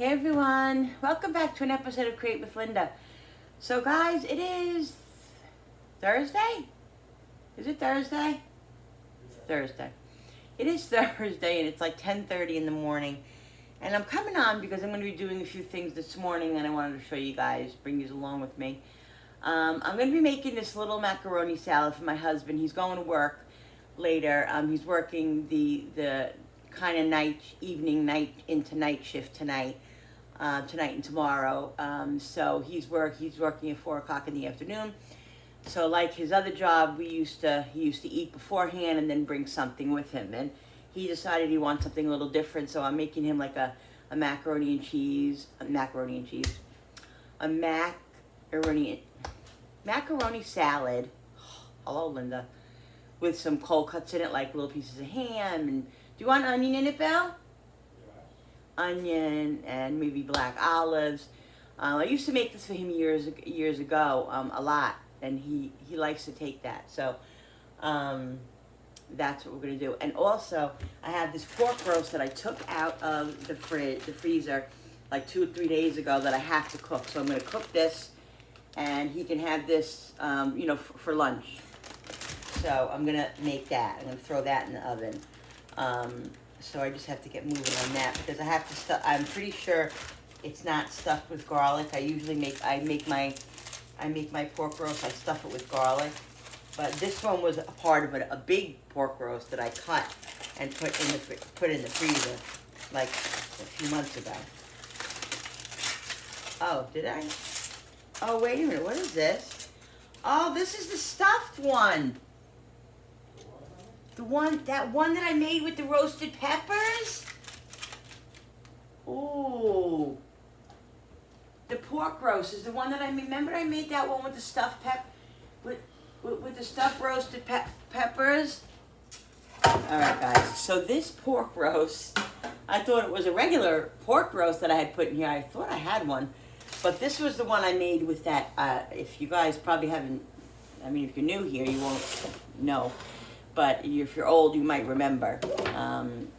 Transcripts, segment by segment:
Hey everyone, welcome back to an episode of Create with Linda. So guys, it is Thursday? Is it Thursday? It's Thursday. It is Thursday and it's like 10:30 in the morning. And I'm coming on because I'm going to be doing a few things this morning and I wanted to show you guys, bring you along with me. I'm going to be making this little macaroni salad for my husband. He's going to work later. He's working the kind of night into night shift tonight and tomorrow. So he's working at 4 o'clock in the afternoon. So like his other job, he used to eat beforehand and then bring something with him. And he decided he wants something a little different. So I'm making him like a macaroni and cheese, macaroni salad. Hello, Linda. With some cold cuts in it, like little pieces of ham. And do you want onion in it, Bill? Onion and maybe black olives. I used to make this for him years ago, a lot, and he likes to take that. So that's what we're gonna do. And also, I have this pork roast that I took out of the freezer, like 2 or 3 days ago that I have to cook. So I'm gonna cook this, and he can have this, for lunch. So I'm gonna make that. I'm gonna throw that in the oven. So I just have to get moving on that because I have to stuff. I'm pretty sure it's not stuffed with garlic. I usually make my pork roast. I stuff it with garlic, but this one was a part of a big pork roast that I cut and put in the freezer like a few months ago. Oh, did I? Oh, wait a minute. What is this? Oh, this is the stuffed one. That one that I made with the roasted peppers? Ooh. The pork roast is the one that I remember I made that one with the stuffed with the stuffed roasted peppers. Alright guys, so this pork roast, I thought it was a regular pork roast that I had put in here. I thought I had one. But this was the one I made with that, if you guys probably haven't, if you're new here, you won't know. But if you're old, you might remember.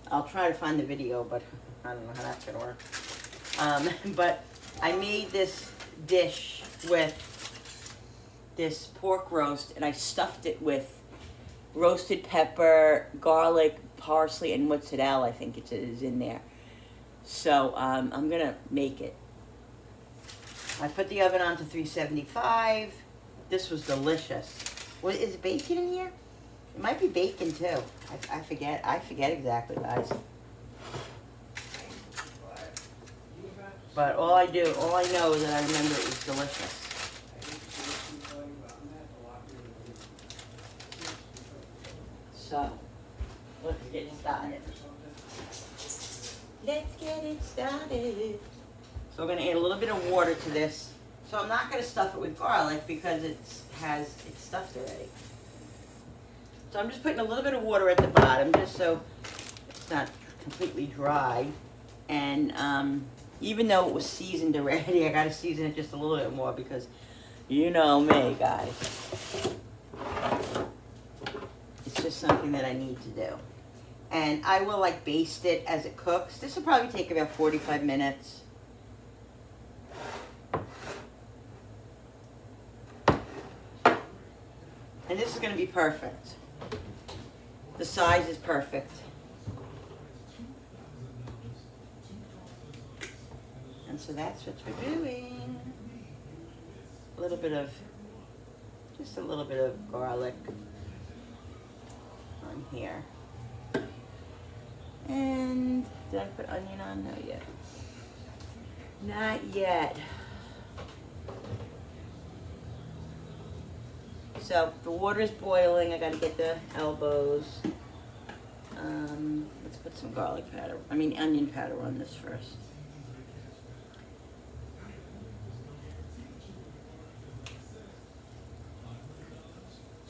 I'll try to find the video, but I don't know how that's going to work. But I made this dish with this pork roast, and I stuffed it with roasted pepper, garlic, parsley, and mozzarella, I think it is in there. So I'm going to make it. I put the oven on to 375. This was delicious. Is bacon in here? It might be bacon too. I forget exactly, guys. But all I know is that I remember it was delicious. So, let's get started. So we're gonna add a little bit of water to this. So I'm not gonna stuff it with garlic because it's stuffed already. So I'm just putting a little bit of water at the bottom just so it's not completely dry. And even though it was seasoned already, I gotta season it just a little bit more because you know me, guys. It's just something that I need to do. And I will baste it as it cooks. This will probably take about 45 minutes. And this is gonna be perfect. The size is perfect. And so that's what we're doing. Just a little bit of garlic on here. And did I put onion on? No yet. Not yet. So the water is boiling. I got to get the elbows. Let's put some onion powder on this first.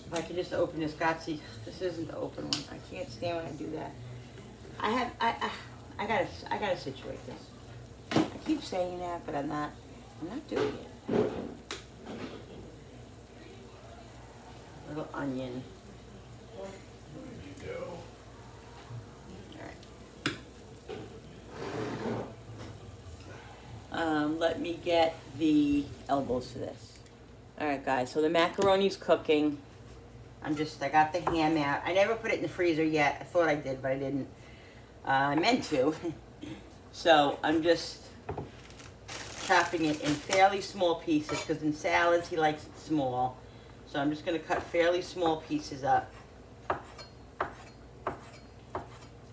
If I could just open this, this isn't the open one. I can't stand when I do that. I gotta situate this. I keep saying that, but I'm not doing it. Little onion. There you go. All right. let me get the elbows for this. Alright guys, so the macaroni's cooking. I got the ham out. I never put it in the freezer yet. I thought I did, but I didn't. I meant to. So I'm just chopping it in fairly small pieces, because in salads he likes it small. So I'm just going to cut fairly small pieces up.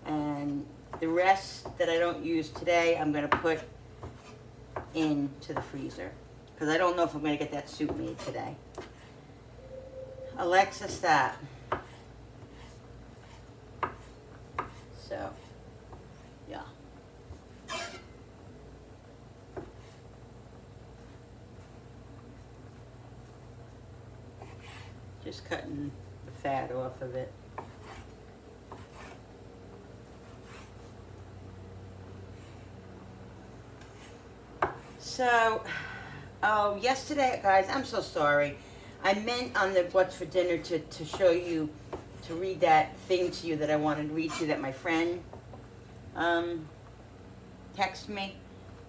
And the rest that I don't use today, I'm going to put into the freezer, because I don't know if I'm going to get that soup made today. Alexa, stop. So, yeah. Just cutting the fat off of it. So, oh, yesterday, guys, I'm so sorry. I meant on the What's for Dinner to show you, to read that thing to you that I wanted to read to you that my friend texted me.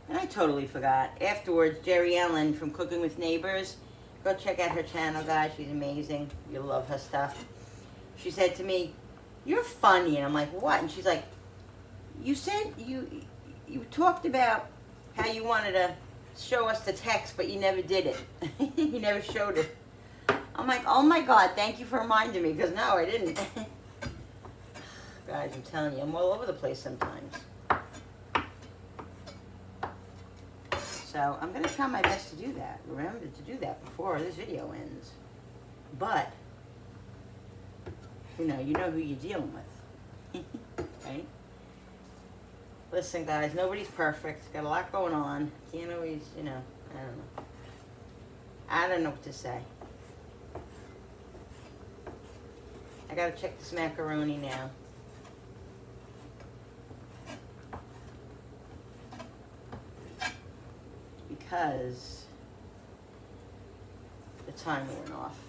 And I totally forgot. Afterwards, Jerry Ellen from Cooking with Neighbors, go check out her channel, guys. She's amazing. You'll love her stuff. She said to me, "You're funny." And I'm like, "What?" And she's like, you talked about how you wanted to show us the text, but you never did it. You never showed it." I'm like, "Oh my God, thank you for reminding me," because no, I didn't. Guys, I'm telling you, I'm all over the place sometimes. So I'm going to try my best to do that. Remember to do that before this video ends. But, you know who you're dealing with. Right? Listen, guys, nobody's perfect. Got a lot going on. Can't always, I don't know. I don't know what to say. I gotta check this macaroni now. Because the timer went off.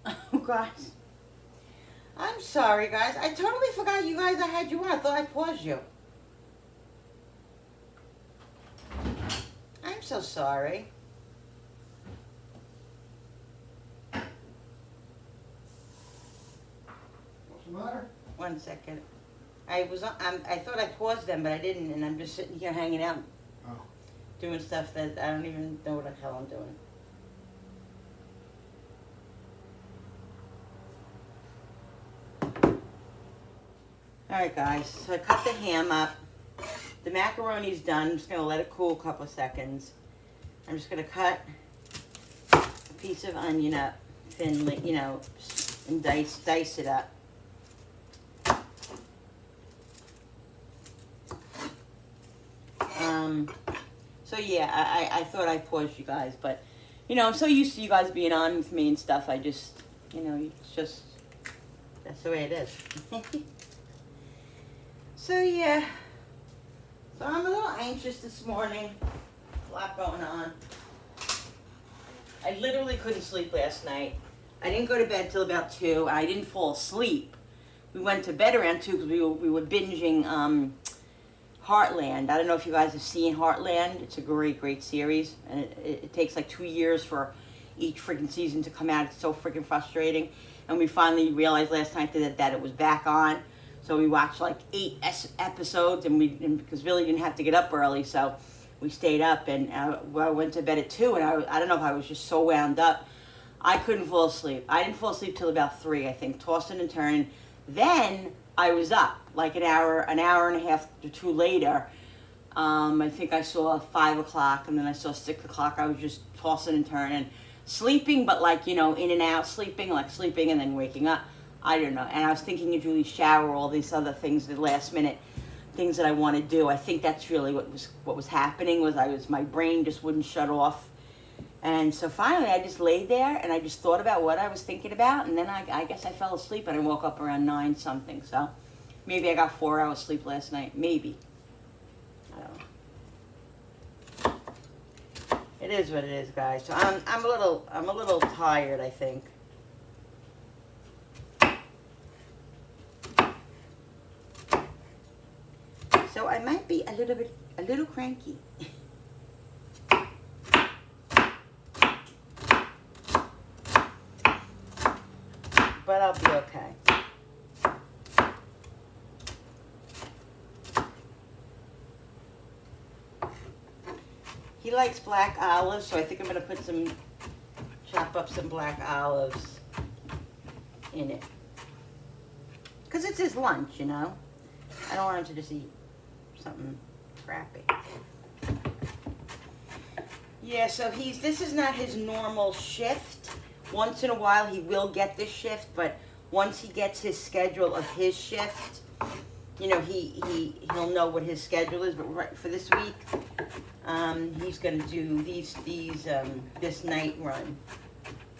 Oh, guys. I'm sorry, guys. I totally forgot you guys. I had you on. I thought I paused you. I'm so sorry. What's the matter? One second. I thought I paused them, but I didn't, and I'm just sitting here hanging out, Oh. doing stuff that I don't even know what the hell I'm doing. Alright guys, so I cut the ham up. The macaroni's done. I'm just going to let it cool a couple of seconds. I'm just going to cut a piece of onion up thinly, you know, and dice it up. So yeah, I thought I'd pause you guys, but you know, I'm so used to you guys being on with me and stuff. I just, you know, it's just, that's the way it is. So yeah, so I'm a little anxious this morning. A lot going on. I literally couldn't sleep last night. I didn't go to bed till about 2. I didn't fall asleep. We went to bed around 2 because we were binging Heartland. I don't know if you guys have seen Heartland. It's a great series, and it takes like 2 years for each freaking season to come out. It's so freaking frustrating. And we finally realized last night that it was back on. So we watched like 8 episodes, and because Billy didn't have to get up early, so we stayed up. And I went to bed at 2, and I don't know if I was just so wound up. I couldn't fall asleep. I didn't fall asleep till about 3, I think, tossing and turning. Then I was up like an hour and a half to 2 later. I think I saw 5 o'clock, and then I saw 6 o'clock. I was just tossing and turning, sleeping, but like, you know, in and out, sleeping and then waking up. I don't know. And I was thinking of Julie's shower, all these other things, the last minute things that I want to do. I think that's really what was happening. My brain just wouldn't shut off. And so finally I just laid there and I just thought about what I was thinking about, and then I guess I fell asleep and I woke up around 9 something. So maybe I got 4 hours sleep last night. Maybe. I don't know. It is what it is, guys. So I'm a little tired, I think. So I might be a little cranky. But I'll be okay. He likes black olives, so I think I'm going to chop up some black olives in it. Because it's his lunch, you know. I don't want him to just eat something crappy. Yeah, so this is not his normal shift. Once in a while he will get this shift, but once he gets his schedule of his shift, you know, he'll know what his schedule is. But right for this week, he's going to do this night run,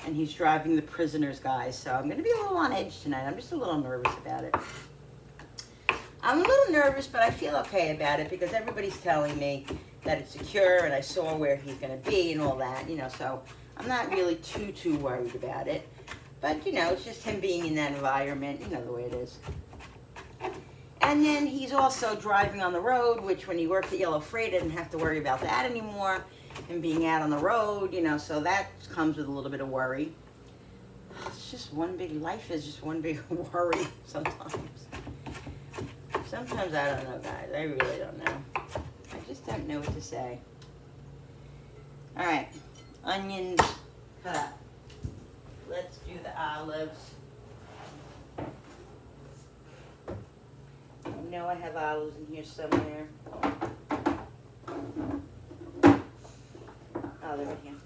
and he's driving the prisoners, guys. So I'm going to be a little on edge tonight. I'm just a little nervous about it. I'm a little nervous, but I feel okay about it because everybody's telling me that it's secure, and I saw where he's going to be and all that, you know, so I'm not really too worried about it. But, you know, it's just him being in that environment, you know the way it is. And then he's also driving on the road, which when he worked at Yellow Freight, I didn't have to worry about that anymore, and being out on the road, you know, so that comes with a little bit of worry. It's just life is just one big worry sometimes. Sometimes I don't know, guys. I really don't know. I just don't know what to say. All right. Onions cut up. Let's do the olives. I know I have olives in here somewhere. Oh, they're right here.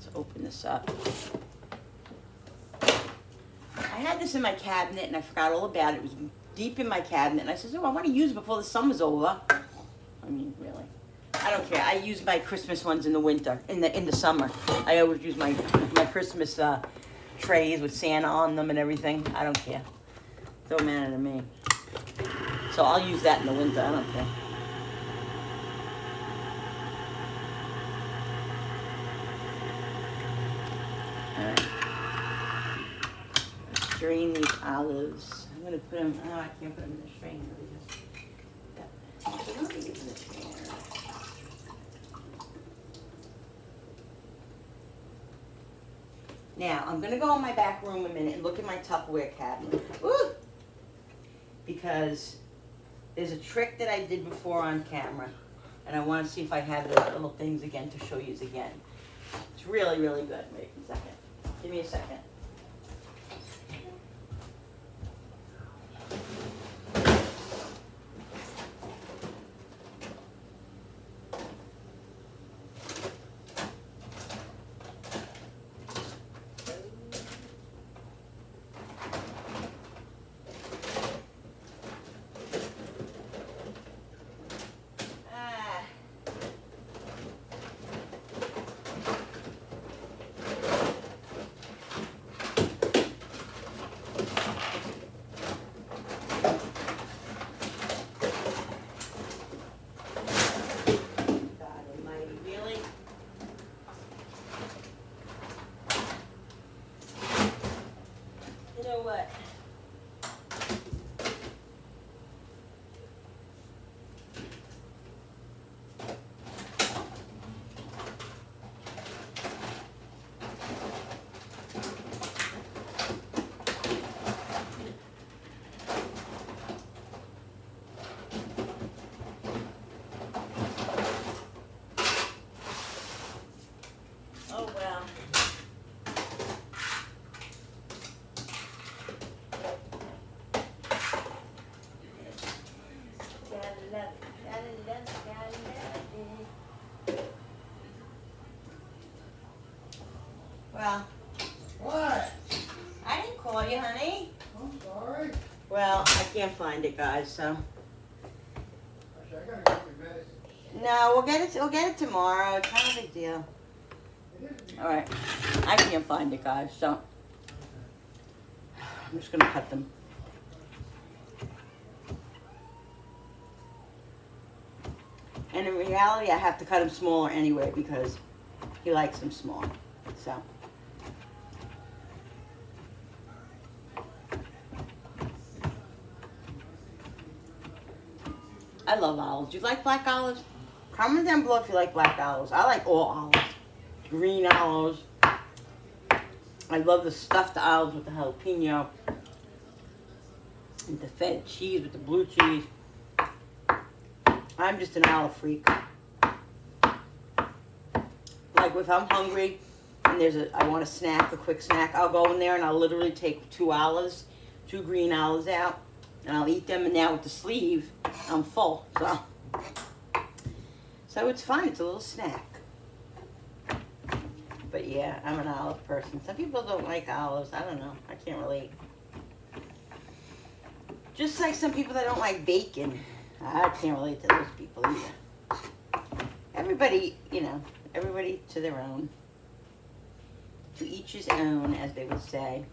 Let's open this up. I had this in my cabinet and I forgot all about it. It was deep in my cabinet, and I said, "Oh, I want to use it before the summer's over." I mean, really, I don't care. I use my Christmas ones in the winter, in the summer. I always use my Christmas trays with Santa on them and everything. I don't care. Don't matter to me. So I'll use that in the winter. I don't care. All right. Strain these olives. I'm going to put them, oh, I can't put them in the strainer because, let me use the strainer. Now, I'm going to go in my back room a minute and look at my Tupperware cabinet. Woo! Because there's a trick that I did before on camera, and I want to see if I have those little things again to show you again. It's really good. Wait a second. Give me a second. Well, What? I didn't call you, honey. I'm sorry. Well, I can't find it, guys, so. Actually, I gotta get your medicine. No, we'll get it tomorrow. It's not a big deal. It is. Alright. I can't find it, guys, so I'm just gonna cut them. And in reality, I have to cut him smaller anyway because he likes them small. So. I love olives. Do you like black olives? Comment down below if you like black olives. I like all olives. Green olives. I love the stuffed olives with the jalapeno. And the feta cheese with the blue cheese. I'm just an olive freak. Like if I'm hungry and I want a snack, a quick snack, I'll go in there and I'll literally take 2 olives, 2 green olives out, and I'll eat them. And now with the sleeve, I'm full. So it's fine. It's a little snack. But yeah, I'm an olive person. Some people don't like olives. I don't know. I can't relate. Just like some people that don't like bacon. I can't relate to those people either. Everybody, you know, everybody to their own. To each his own, as they would say.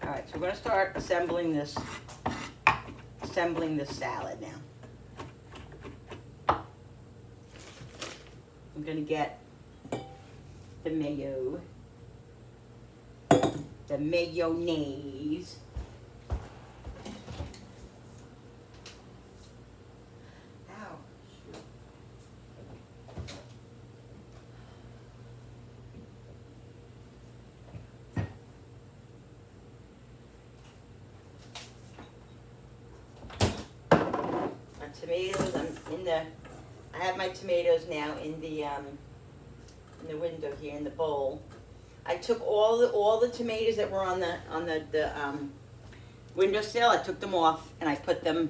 Alright, so we're going to start assembling this salad now. I'm going to get the mayo, the mayonnaise. Ow, shoot. My tomatoes, I have my tomatoes now in the window here in the bowl. I took all the tomatoes that were on the windowsill. I took them off and I put them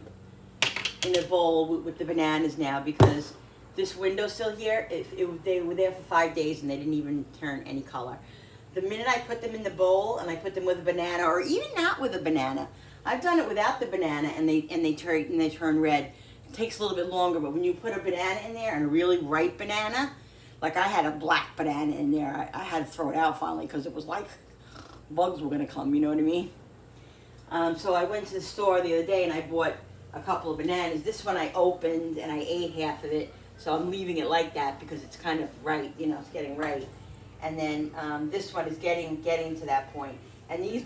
in a bowl with the bananas now because this windowsill here, they were there for 5 days and they didn't even turn any color. The minute I put them in the bowl and I put them with a banana, or even not with a banana, I've done it without the banana and they turn red. It takes a little bit longer, but when you put a banana in there and a really ripe banana, like I had a black banana in there, I had to throw it out finally because it was like bugs were gonna come, you know what I mean? So I went to the store the other day and I bought a couple of bananas. This one I opened and I ate half of it, so I'm leaving it like that because it's kind of right, you know, it's getting right. And then this one is getting to that point. And these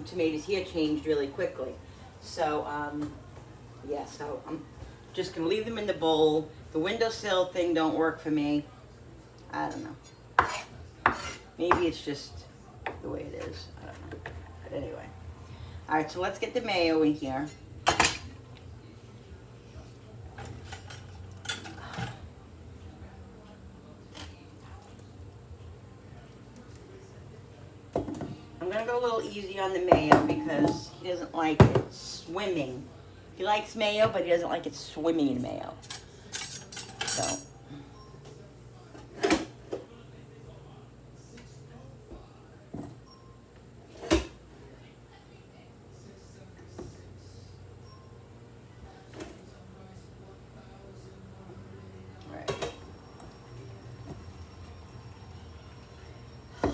tomatoes here changed really quickly. So yeah, so I'm just gonna leave them in the bowl. The windowsill thing don't work for me. I don't know. Maybe it's just the way it is. I don't know. But anyway. All right, so let's get the mayo in here. I'm gonna go a little easy on the mayo because he doesn't like it swimming. He likes mayo, but he doesn't like it swimming in mayo. So.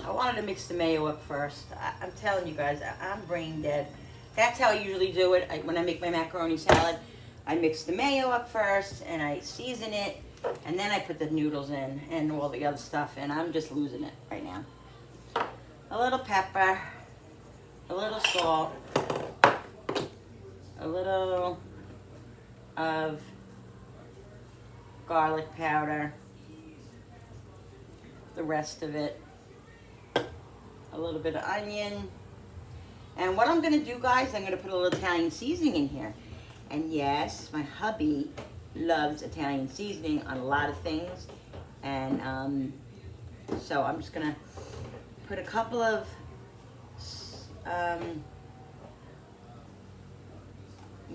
I wanted to mix the mayo up first. I'm telling you guys, I'm brain dead. That's how I usually do it. When I make my macaroni salad, I mix the mayo up first and I season it, and then I put the noodles in and all the other stuff, and I'm just losing it right now. A little pepper, a little salt, a little of garlic powder, the rest of it. A little bit of onion. And what I'm going to do, guys, I'm going to put a little Italian seasoning in here. And yes, my hubby, loves Italian seasoning on a lot of things, and so I'm just gonna put a couple of I'm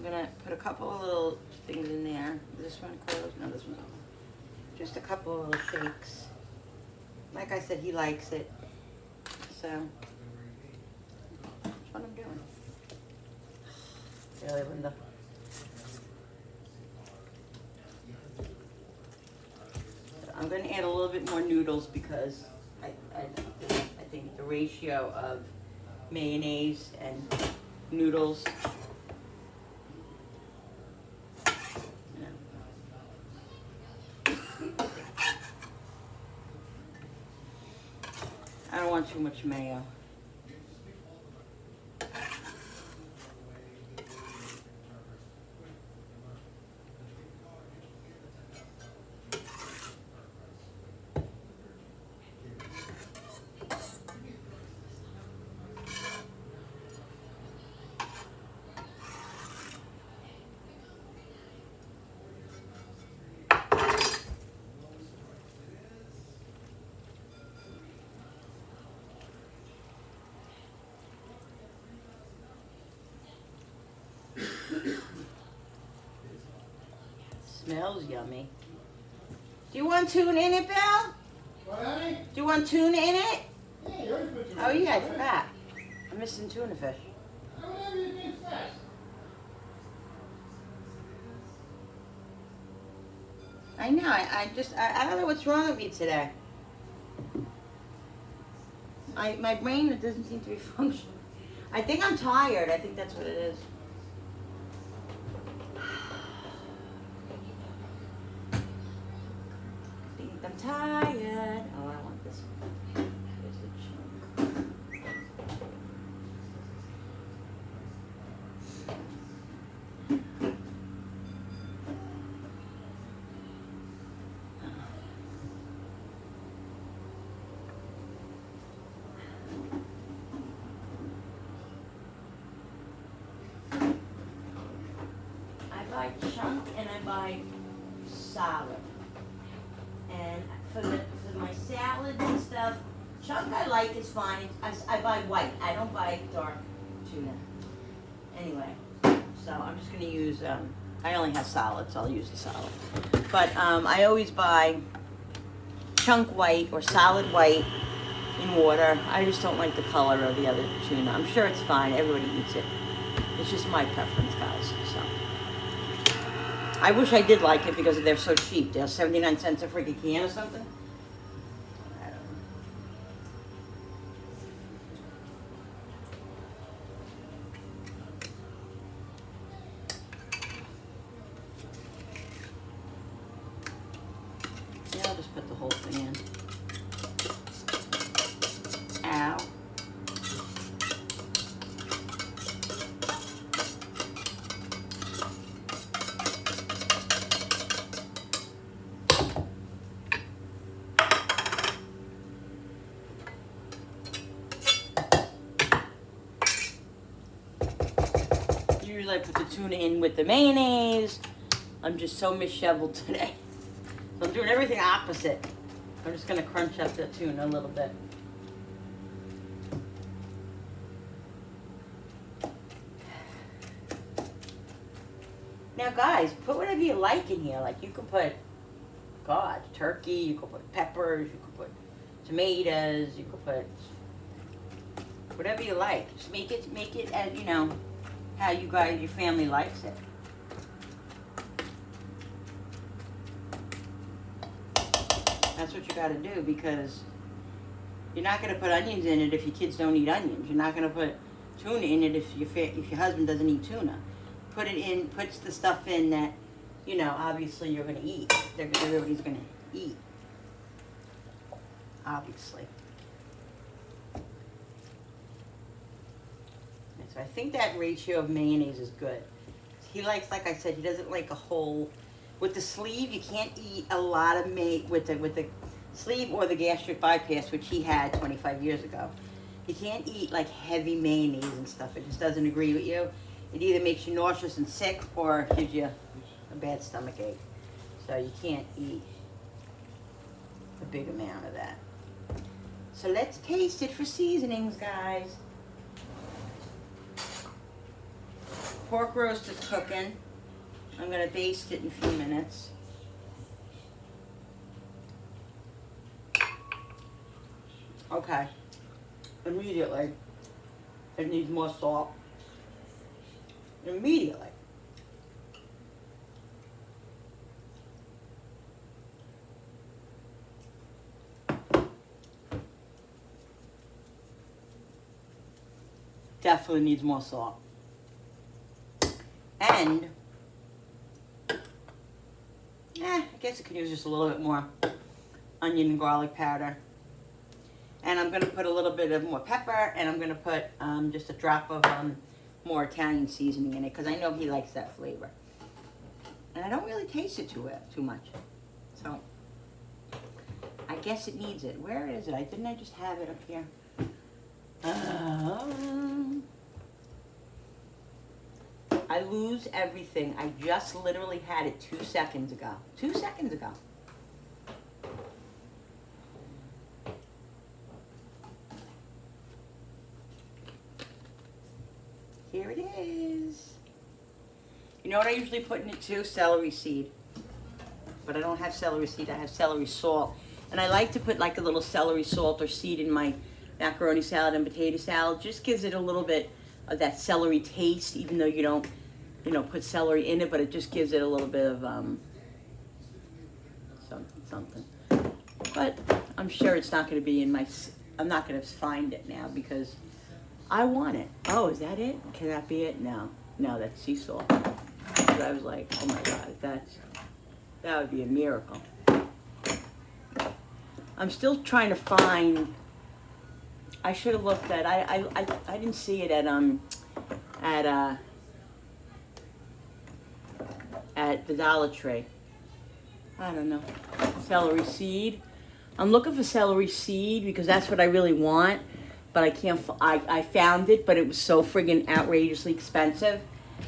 gonna put a couple of little things in there. This one closed? No, this one's open. Just a couple of little shakes. Like I said, he likes it. So that's what I'm doing. Really, Linda. I'm gonna add a little bit more noodles because I think the ratio of mayonnaise and noodles. I don't want too much mayo. Smells yummy. Do you want tuna in it, Bill? What, honey? Do you want tuna in it? Yeah, you always put your. Oh yeah, I forgot. I'm missing tuna fish. Whatever you think best. I know. I don't know what's wrong with me today. My brain doesn't seem to be functioning. I think I'm tired. I think that's what it is. I think I'm tired. Oh, I want this. Here's the chunk. I buy chunk and I buy solid. And for my salads and stuff, chunk I like is fine. I buy white. I don't buy dark tuna. Anyway, so I'm just gonna use. I only have solid, so I'll use the solid. But I always buy chunk white or solid white in water. I just don't like the color of the other tuna. I'm sure it's fine. Everybody eats it. It's just my preference, guys. So. I wish I did like it because they're so cheap. They're 79 cents a freaking can or something. I don't know. Yeah, I'll just put the whole thing in. Ow. Usually I put the tuna in with the mayonnaise. I'm just so misheveled today. So I'm doing everything opposite. I'm just gonna crunch up the tuna a little bit. Now guys, put whatever you like in here. Like you could put, God, turkey, you could put peppers, you could put tomatoes, you could put whatever you like. Just make it as, you know, how you guys, your family likes it. That's what you gotta do, because you're not gonna put onions in it if your kids don't eat onions. You're not gonna put tuna in it if your husband doesn't eat tuna. Put it in, puts the stuff in that, you know, obviously you're gonna eat. Everybody's gonna eat. Obviously. And so I think that ratio of mayonnaise is good. He likes, like I said, he doesn't like a whole. With the sleeve, you can't eat a lot of with the sleeve or the gastric bypass, which he had 25 years ago. You can't eat like heavy mayonnaise and stuff. It just doesn't agree with you. It either makes you nauseous and sick or gives you a bad stomach ache. So you can't eat a big amount of that. So let's taste it for seasonings, guys. Pork roast is cooking. I'm gonna baste it in a few minutes. Okay. Immediately, it needs more salt. Immediately. Definitely needs more salt. And, I guess it could use just a little bit more onion and garlic powder. And I'm gonna put a little bit of more pepper, and I'm gonna put just a drop of more Italian seasoning in it, because I know he likes that flavor. And I don't really taste it too much. So, I guess it needs it. Where is it? Didn't I just have it up here? I lose everything. I just literally had it 2 seconds ago. 2 seconds ago. Here it is. You know what I usually put in it too? Celery seed. But I don't have celery seed, I have celery salt. And I like to put like a little celery salt or seed in my macaroni salad and potato salad. Just gives it a little bit of that celery taste, even though you don't, put celery in it, but it just gives it a little bit of something. But I'm sure it's not going to be in my, I'm not going to find it now because I want it. Oh, is that it? Can that be it? No, that's sea salt. But I was like, oh my God, that would be a miracle. I'm still trying to find. I should have looked at. I didn't see it at the Dollar Tree. I don't know. Celery seed. I'm looking for celery seed because that's what I really want. But I can't. I found it, but it was so friggin' outrageously expensive,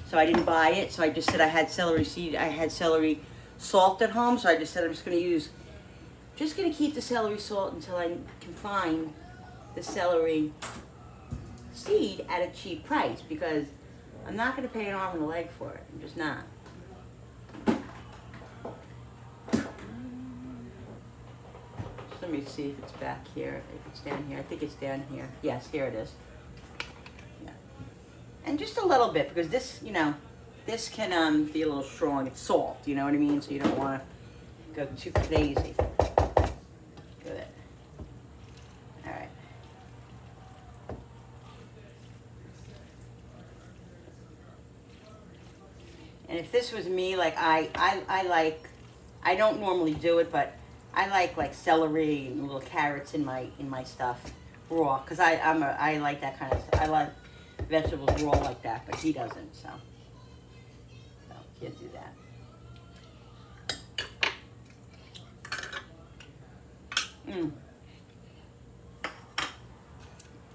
so I didn't buy it. So I just said I had celery seed. I had celery salt at home, so I just said I'm just gonna keep the celery salt until I can find the celery seed at a cheap price because I'm not gonna pay an arm and a leg for it. I'm just not. Let me see if it's back here, if it's down here. I think it's down here. Yes, here it is. Yeah. And just a little bit because this, this can be a little strong. It's salt, you know what I mean? So you don't want to go too crazy. Good. All right. And if this was me, like I don't normally do it, but I like celery and little carrots in my stuff raw because I like that kind of stuff. I like vegetables raw like that, but he doesn't, so can't do that.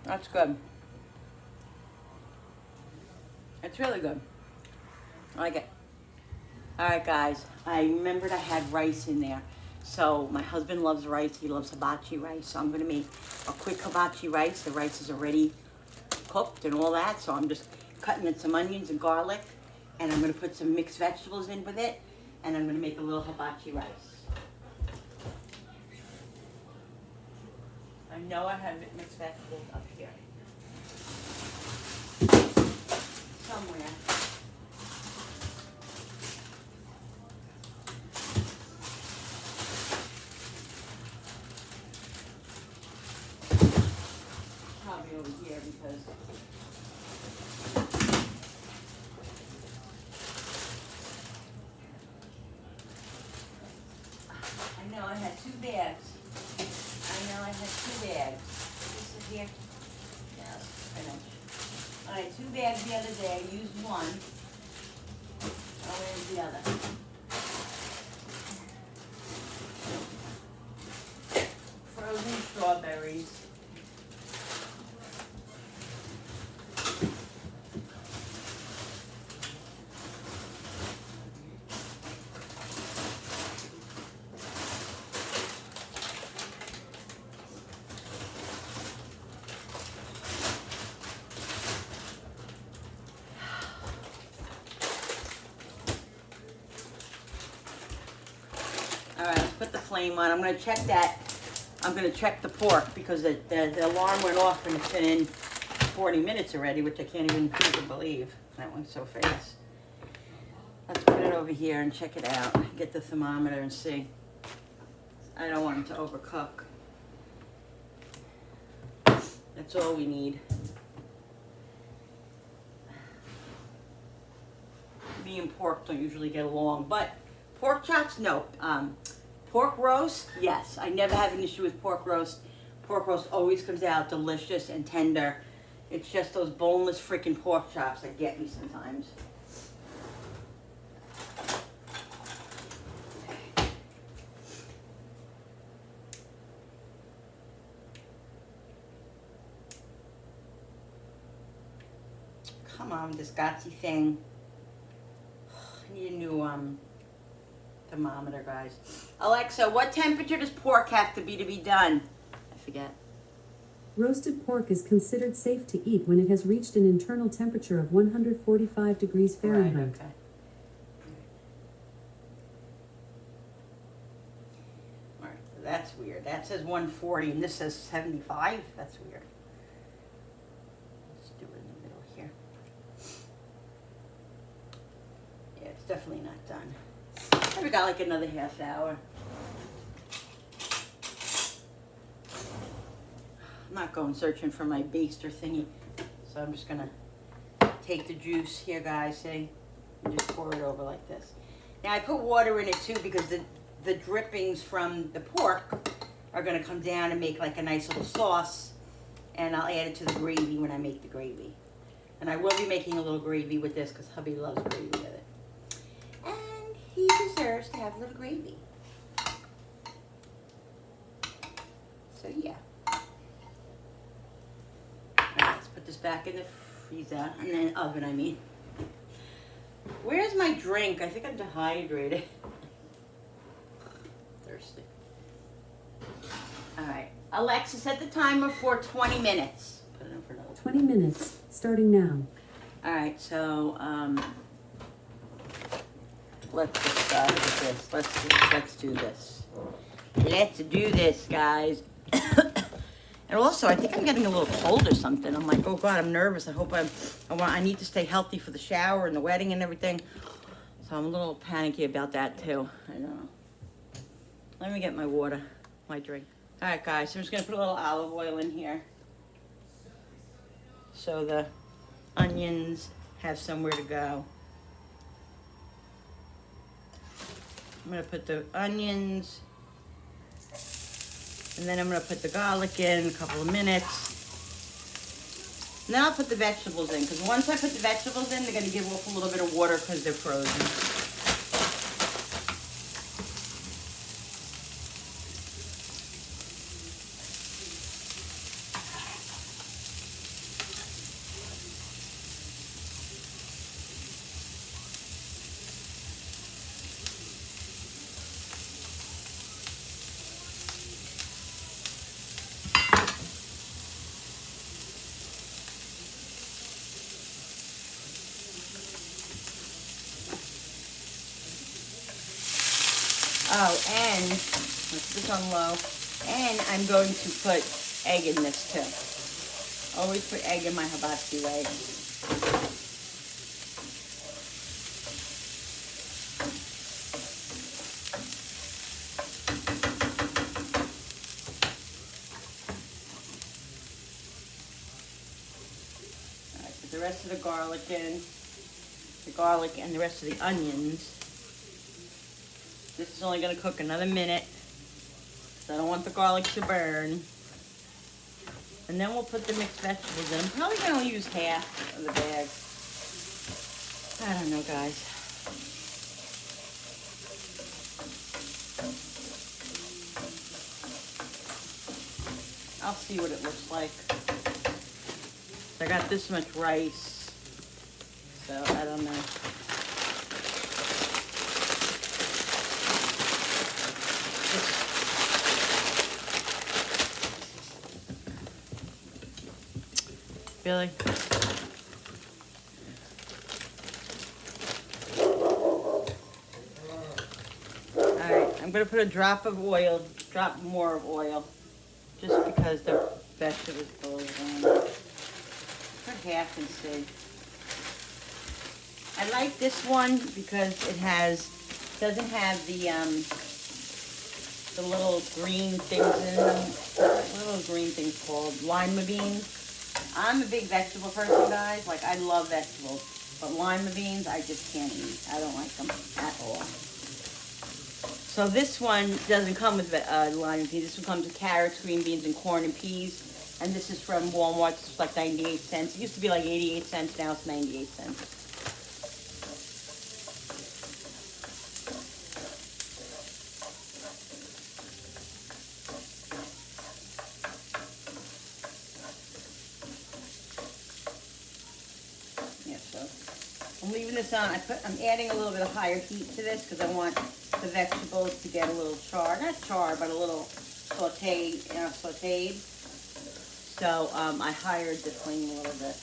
That's good. It's really good. I like it. All right, guys. I remembered I had rice in there. So my husband loves rice. He loves hibachi rice. So I'm going to make a quick hibachi rice. The rice is already cooked and all that. So I'm just cutting in some onions and garlic. And I'm going to put some mixed vegetables in with it. And I'm going to make a little hibachi rice. I know I have mixed vegetables up here. Somewhere. Probably over here because I know I had 2 bags. This is here. Yes, finished. I had 2 bags the other day. I used one. Oh, where's the other? Frozen strawberries. flame on. I'm gonna check that. I'm gonna check the pork because the alarm went off and it's been in 40 minutes already, which I can't even believe. That went so fast. Let's put it over here and check it out. Get the thermometer and see. I don't want it to overcook. That's all we need. Me and pork don't usually get along, but pork chops, no. Pork roast, yes. I never have an issue with pork roast. Pork roast always comes out delicious and tender. It's just those boneless freaking pork chops that get me sometimes. Come on, this Gotsy thing. I need a new thermometer, guys. Alexa, what temperature does pork have to be done? I forget. Roasted pork is considered safe to eat when it has reached an internal temperature of 145 degrees Fahrenheit. Right, okay. All right, that's weird. That says 140 and this says 75. That's weird. Let's do it in the middle here. Yeah, it's definitely not done. Maybe got like another half hour. I'm not going searching for my baster thingy, so I'm just gonna take the juice here, guys, see? And just pour it over like this. Now I put water in it too because the drippings from the pork are gonna come down and make like a nice little sauce, and I'll add it to the gravy when I make the gravy. And I will be making a little gravy with this because hubby loves gravy with it. And he deserves to have a little gravy. So yeah. Put this back in the freezer, and then oven, I mean. Where's my drink? I think I'm dehydrated. Thirsty. All right. Alexa, set the timer for 20 minutes. Put it in for another 20 minutes, starting now. All right, so let's get started with this. Let's do this. Let's do this, guys. And also, I think I'm getting a little cold or something. I'm like, oh God, I'm nervous. I hope I need to stay healthy for the shower and the wedding and everything. So I'm a little panicky about that too. I don't know. Let me get my water, my drink. All right, guys, so I'm just gonna put a little olive oil in here. So the onions have somewhere to go. I'm gonna put the onions, and then I'm gonna put the garlic in a couple of minutes. And then I'll put the vegetables in, because once I put the vegetables in, they're gonna give off a little bit of water because they're frozen. Oh, and let's put this on low. And I'm going to put egg in this too. Always put egg in my hibachi rice. All right, put the rest of the garlic in. The garlic and the rest of the onions. This is only going to cook another minute, so I don't want the garlic to burn. And then we'll put the mixed vegetables in. I'm probably going to use half of the bag. I don't know, guys. I'll see what it looks like. So I got this much rice, so I don't know. Really? Alright, I'm going gonna put a drop of oil, drop more of oil, just because the vegetables boil down. Put half and see. I like this one because it doesn't have the little green things in them. What are those green things called? Lima beans. I'm a big vegetable person, guys. Like, I love vegetables. But lima beans, I just can't eat. I don't like them at all. So this one doesn't come with lima beans. This one comes with carrots, green beans, and corn and peas. And this is from Walmart. It's like 98 cents. It used to be like 88 cents. Now it's 98 cents. I'm leaving this on. I'm adding a little bit of higher heat to this because I want the vegetables to get a little charred. Not charred, but a little sauteed. So I hired the flame a little bit.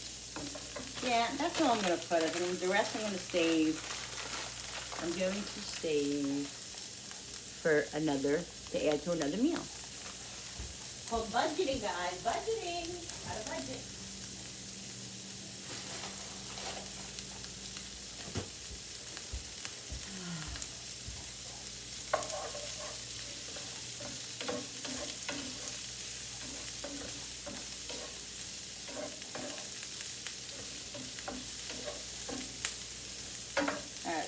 Yeah, that's all I'm going to put. The rest I'm going to save. I'm going to save for to add to another meal. Called budgeting, guys. Budgeting. Out of budget.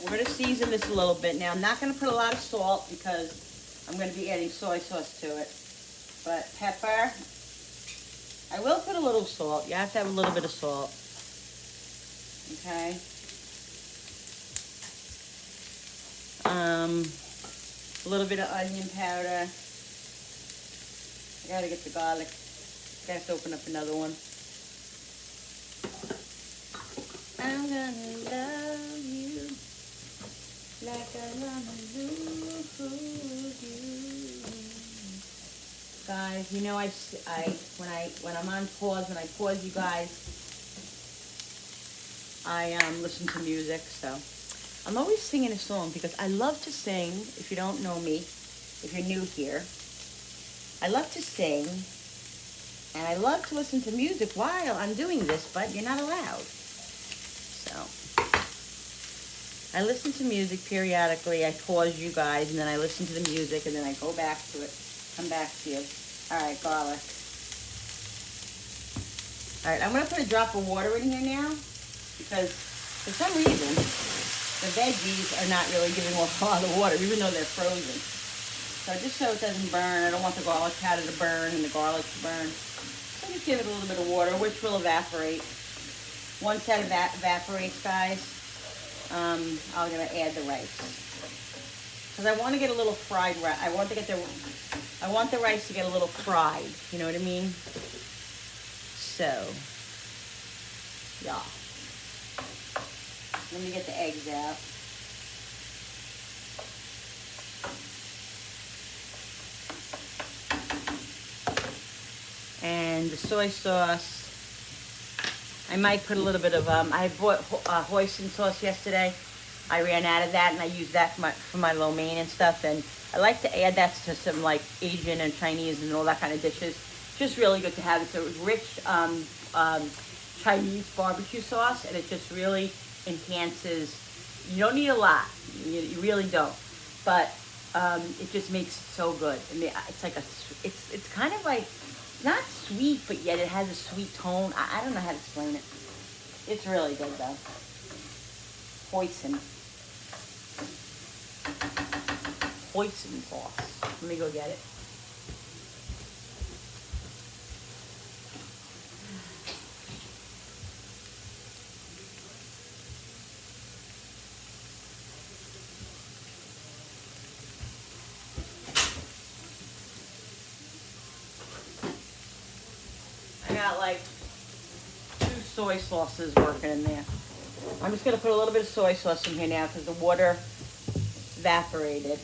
We're going to season this a little bit. Now, I'm not going to put a lot of salt because I'm going to be adding soy sauce to it. But pepper, I will put a little salt. You have to have a little bit of salt. Okay. A little bit of onion powder. I got to get the garlic. I have to open up another one. I'm gonna love you like I love you. Guys, you know when I'm on pause, when I pause you guys, I listen to music. So I'm always singing a song because I love to sing. If you don't know me, if you're new here, I love to sing and I love to listen to music while I'm doing this, but you're not allowed. So I listen to music periodically. I pause you guys, and then I listen to the music, and then I go back to it. Come back to you. All right, garlic. All right, I'm going to put a drop of water in here now because for some reason the veggies are not really giving off a lot of water, even though they're frozen. So just so it doesn't burn, I don't want the garlic powder to burn and the garlic to burn. So just give it a little bit of water, which will evaporate. Once that evaporates, guys, I'm gonna add the rice because I want to get a little fried rice. I want the rice to get a little fried. You know what I mean? So, yeah. Let me get the eggs out. And the soy sauce. I might put a little bit of, I bought hoisin sauce yesterday. I ran out of that and I used that for my lo mein and stuff. And I like to add that to some like Asian and Chinese and all that kind of dishes. Just really good to have. It's a rich Chinese barbecue sauce and it just really enhances. You don't need a lot. You really don't. But it just makes it so good. I mean, it's like it's kind of like, not sweet, but yet it has a sweet tone. I don't know how to explain it. It's really good, though. Hoisin sauce. Let me go get it. Got like 2 soy sauces working in there. I'm just going to put a little bit of soy sauce in here now because the water evaporated.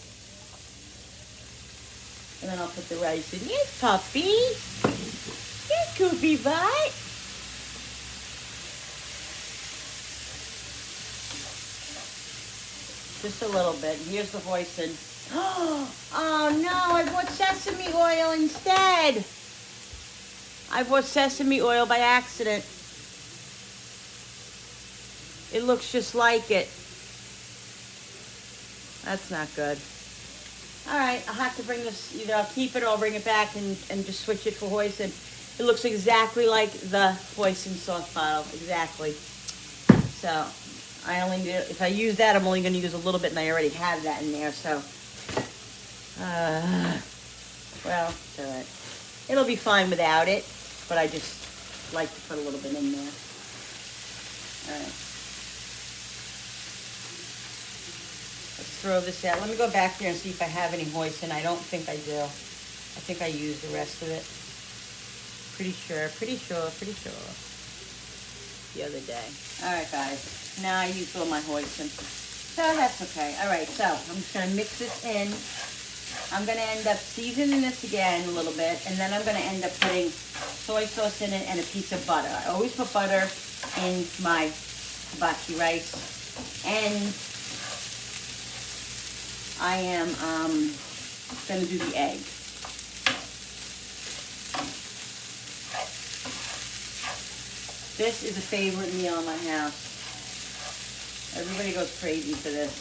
And then I'll put the rice in. Yes, puppy. Yes, Koopy Butt. Just a little bit. Here's the hoisin. Oh no, I bought sesame oil instead. I bought sesame oil by accident. It looks just like it. That's not good. Alright, I'll have to bring this, either I'll keep it or I'll bring it back and just switch it for hoisin. It looks exactly like the hoisin sauce bottle, exactly. So, I only need, if I use that, I'm only going to use a little bit, and I already have that in there, so. Well, it's alright. It'll be fine without it, but I just like to put a little bit in there. Alright. Let's throw this out. Let me go back there and see if I have any hoisin. I don't think I do. I think I used the rest of it. Pretty sure the other day. Alright guys, now I used all my hoisin. So that's okay. Alright, so I'm just going to mix this in. I'm going to end up seasoning this again a little bit, and then I'm going to end up putting soy sauce in it and a piece of butter. I always put butter in my hibachi rice. And I am going to do the egg. This is a favorite meal in my house. Everybody goes crazy for this.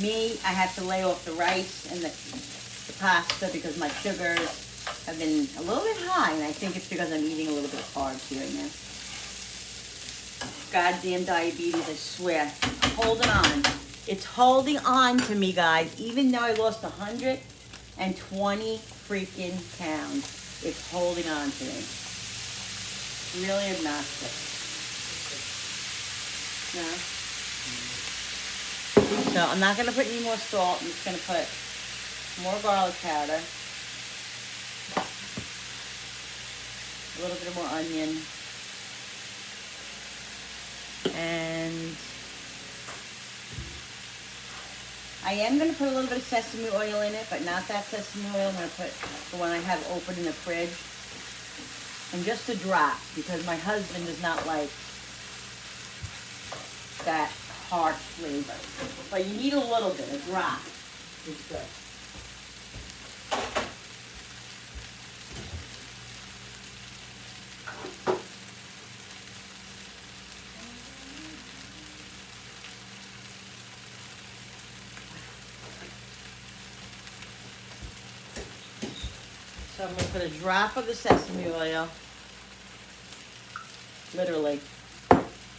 Me, I have to lay off the rice and the pasta because my sugars have been a little bit high, and I think it's because I'm eating a little bit of carbs here and there. Goddamn diabetes, I swear. I'm holding on. It's holding on to me, guys, even though I lost 120 freaking pounds. It's holding on to me. Really obnoxious. No? So I'm not going to put any more salt. I'm just going to put more garlic powder. A little bit more onion. And I am going to put a little bit of sesame oil in it, but not that sesame oil. I'm going to put the one I have open in the fridge. And just a drop, because my husband does not like that harsh flavor. But you need a little bit, a drop. So I'm going to put a drop of the sesame oil, literally.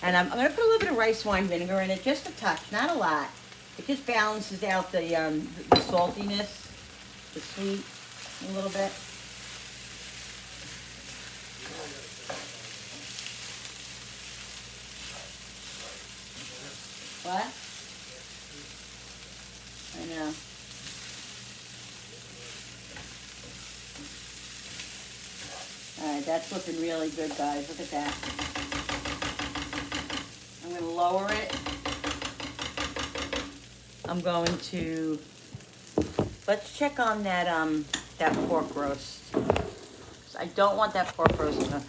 And I'm going to put a little bit of rice wine vinegar in it, just a touch, not a lot. It just balances out the saltiness, the sweet, a little bit. What? I know. Alright, that's looking really good, guys. Look at that. I'm going to lower it. I'm going to... Let's check on that that pork roast. I don't want that pork roast to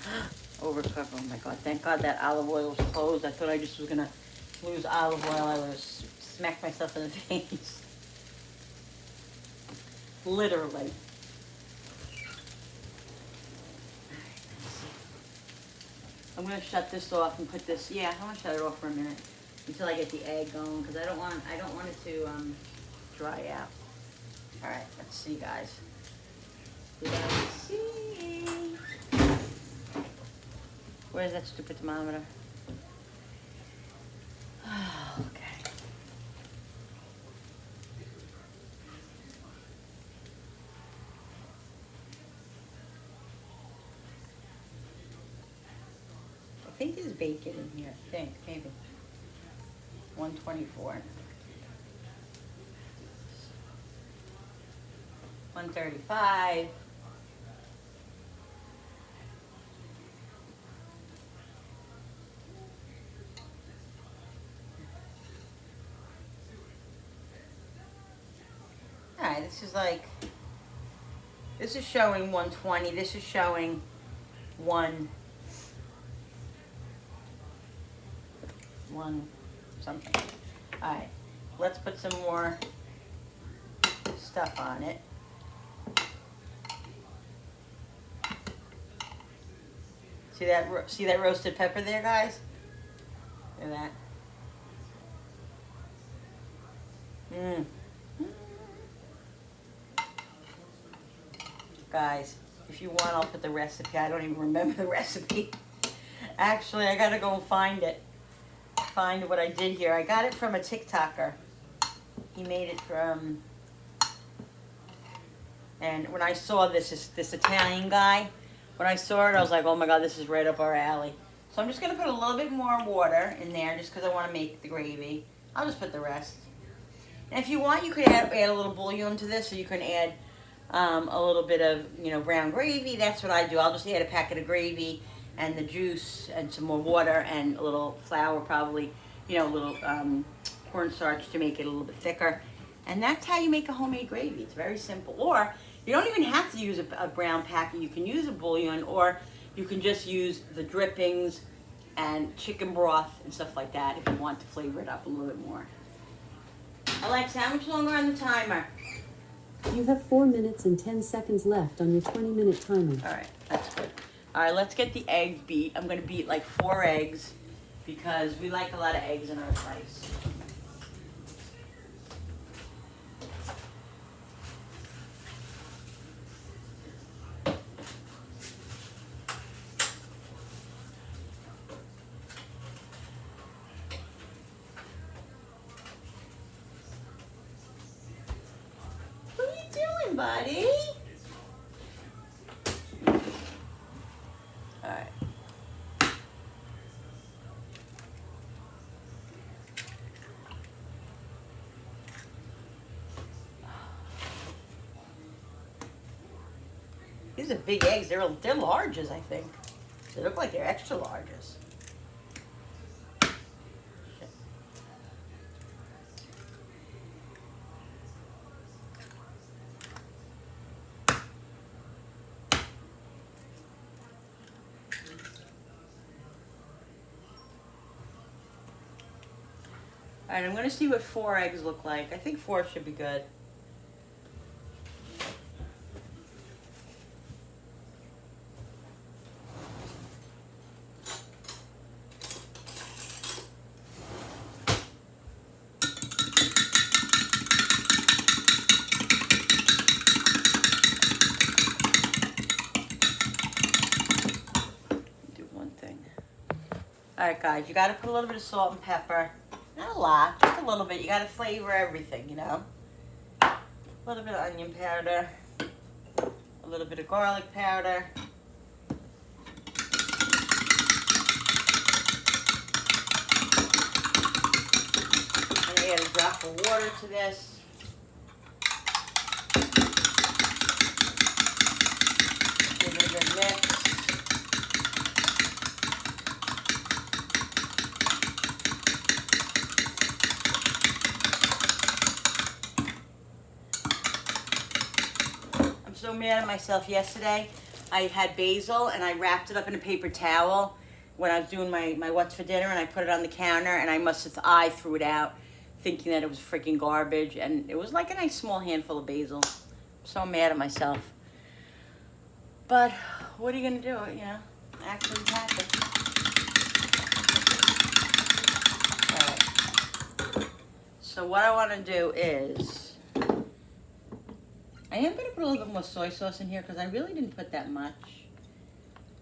overcook. Oh my God, thank God that olive oil was closed. I thought I just was going to lose olive oil. I would have smacked myself in the face. Literally. I'm going to shut this off and put this, yeah, I'm going to shut it off for a minute until I get the egg going, because I don't want it to dry out. All right, let's see, guys. Let's see. Where's that stupid thermometer? Okay. I think there's bacon in here. I think, maybe. 124. 135. Alright, this is showing 120. This is showing 1 something. Alright. let's put some more stuff on it. See that roasted pepper there, guys? Look at that. Guys, if you want, I'll put the recipe. I don't even remember the recipe. Actually, I gotta go and find it. Find what I did here. I got it from a TikToker. He made it from, and when I saw this Italian guy, when I saw it, I was like, oh my God, this is right up our alley. So I'm just gonna put a little bit more water in there just because I want to make the gravy. I'll just put the rest. And if you want, you could add a little bouillon to this, so you can add a little bit of, brown gravy. That's what I do. I'll just add a packet of gravy and the juice and some more water and a little flour, probably, a little cornstarch to make it a little bit thicker. And that's how you make a homemade gravy. It's very simple. Or you don't even have to use a brown packet. You can use a bouillon, or you can just use the drippings and chicken broth and stuff like that if you want to flavor it up a little bit more. Alexa, how much longer on the timer? You have 4 minutes and 10 seconds left on your 20-minute timer. All right, that's good. All right, let's get the eggs beat. I'm going to beat like 4 eggs because we like a lot of eggs in our rice. What are you doing, buddy? All right. These are big eggs. They're larges, I think. They look like they're extra larges. All right, I'm going to see what 4 eggs look like. I think 4 should be good. Do one thing. All right, guys, you got to put a little bit of salt and pepper. Not a lot, just a little bit. You got to flavor everything, A little bit of onion powder, a little bit of garlic powder. I'm gonna add a drop of water to this. Give it a good mix. So mad at myself yesterday. I had basil and I wrapped it up in a paper towel when I was doing my what's for dinner, and I put it on the counter, and I threw it out thinking that it was freaking garbage, and it was like a nice small handful of basil. I'm so mad at myself. But what are you gonna do? Accidents happen. All right. So what I want to do is, I am going to put a little bit more soy sauce in here because I really didn't put that much.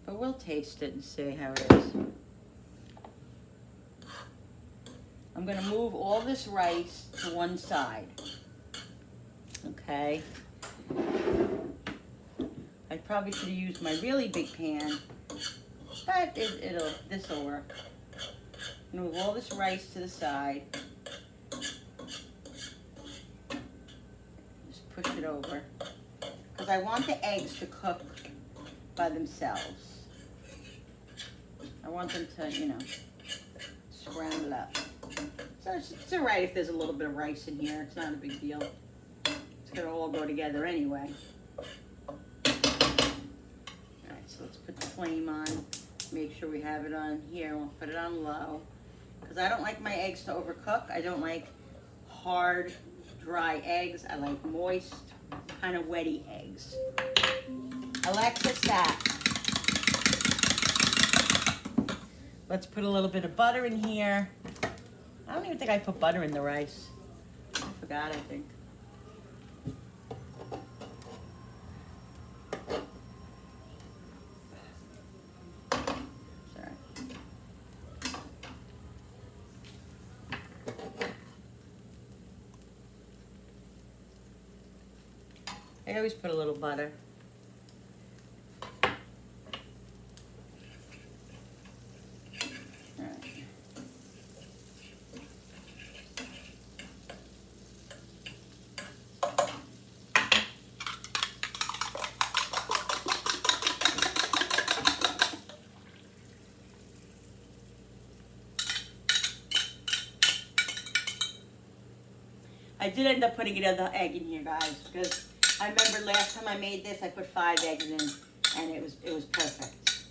But we'll taste it and see how it is. I'm going to move all this rice to one side. Okay. I probably should have used my really big pan, but this'll work. Move all this rice to the side. Push it over, because I want the eggs to cook by themselves. I want them to, scramble up. So it's all right if there's a little bit of rice in here. It's not a big deal. It's gonna all go together anyway. All right, so let's put the flame on. Make sure we have it on here. We'll put it on low, because I don't like my eggs to overcook. I don't like hard, dry eggs. I like moist, kind of wetty eggs. Alexa, stop. Let's put a little bit of butter in here. I don't even think I put butter in the rice. I forgot, I think. Sorry. I always put a little butter. I did end up putting another egg in here, guys, because I remember last time I made this, I put 5 eggs in, and it was perfect.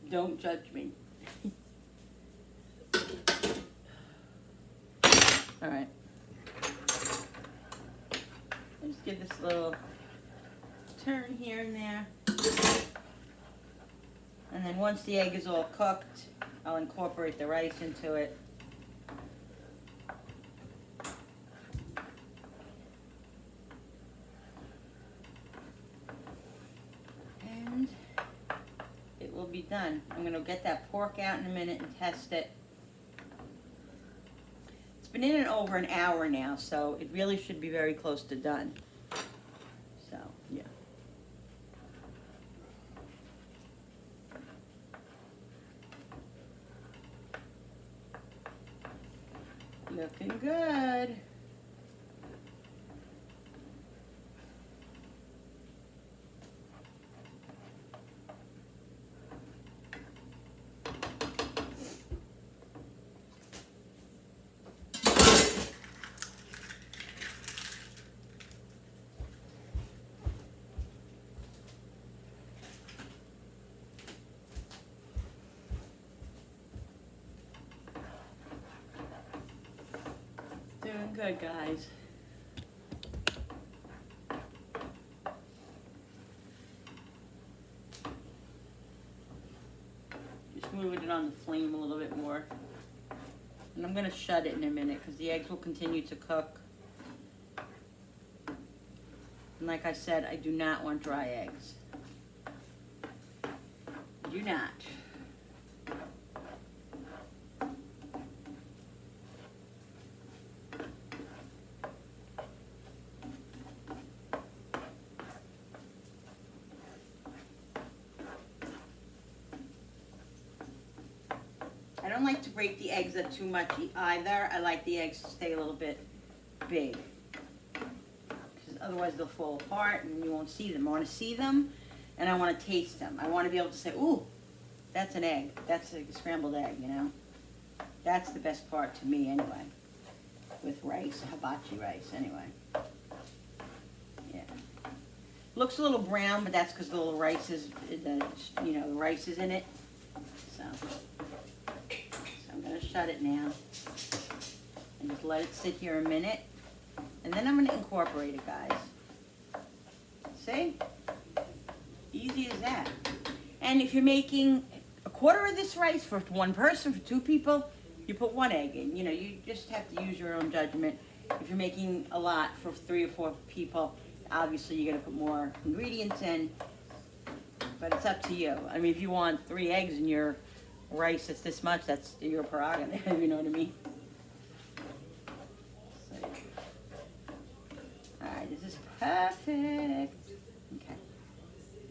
Don't judge me. All right. Just give this a little turn here and there. And then once the egg is all cooked, I'll incorporate the rice into it. And it will be done. I'm going to get that pork out in a minute and test it. It's been in over an hour now, so it really should be very close to done. So, yeah. Looking good. Doing good, guys. Just moving it on the flame a little bit more. And I'm going to shut it in a minute because the eggs will continue to cook. And like I said, I do not want dry eggs. Do not. I don't like to break the eggs up too much either. I like the eggs to stay a little bit big. Because otherwise they'll fall apart and you won't see them. I want to see them and I want to taste them. I want to be able to say, ooh, that's an egg. That's a scrambled egg, you know. That's the best part to me anyway. With rice, hibachi rice anyway. Yeah. Looks a little brown, but that's because the little rice is, the rice is in it. So I'm going to shut it now and just let it sit here a minute. And then I'm going to incorporate it, guys. See? Easy as that. And if you're making a quarter of this rice for one person, for 2 people, you put 1 egg in. You know, you just have to use your own judgment. If you're making a lot for 3 or 4 people, obviously you're going to put more ingredients in. But it's up to you. I mean, if you want 3 eggs in your rice that's this much, that's your prerogative, you know what I mean? So, alright, this is perfect. Okay,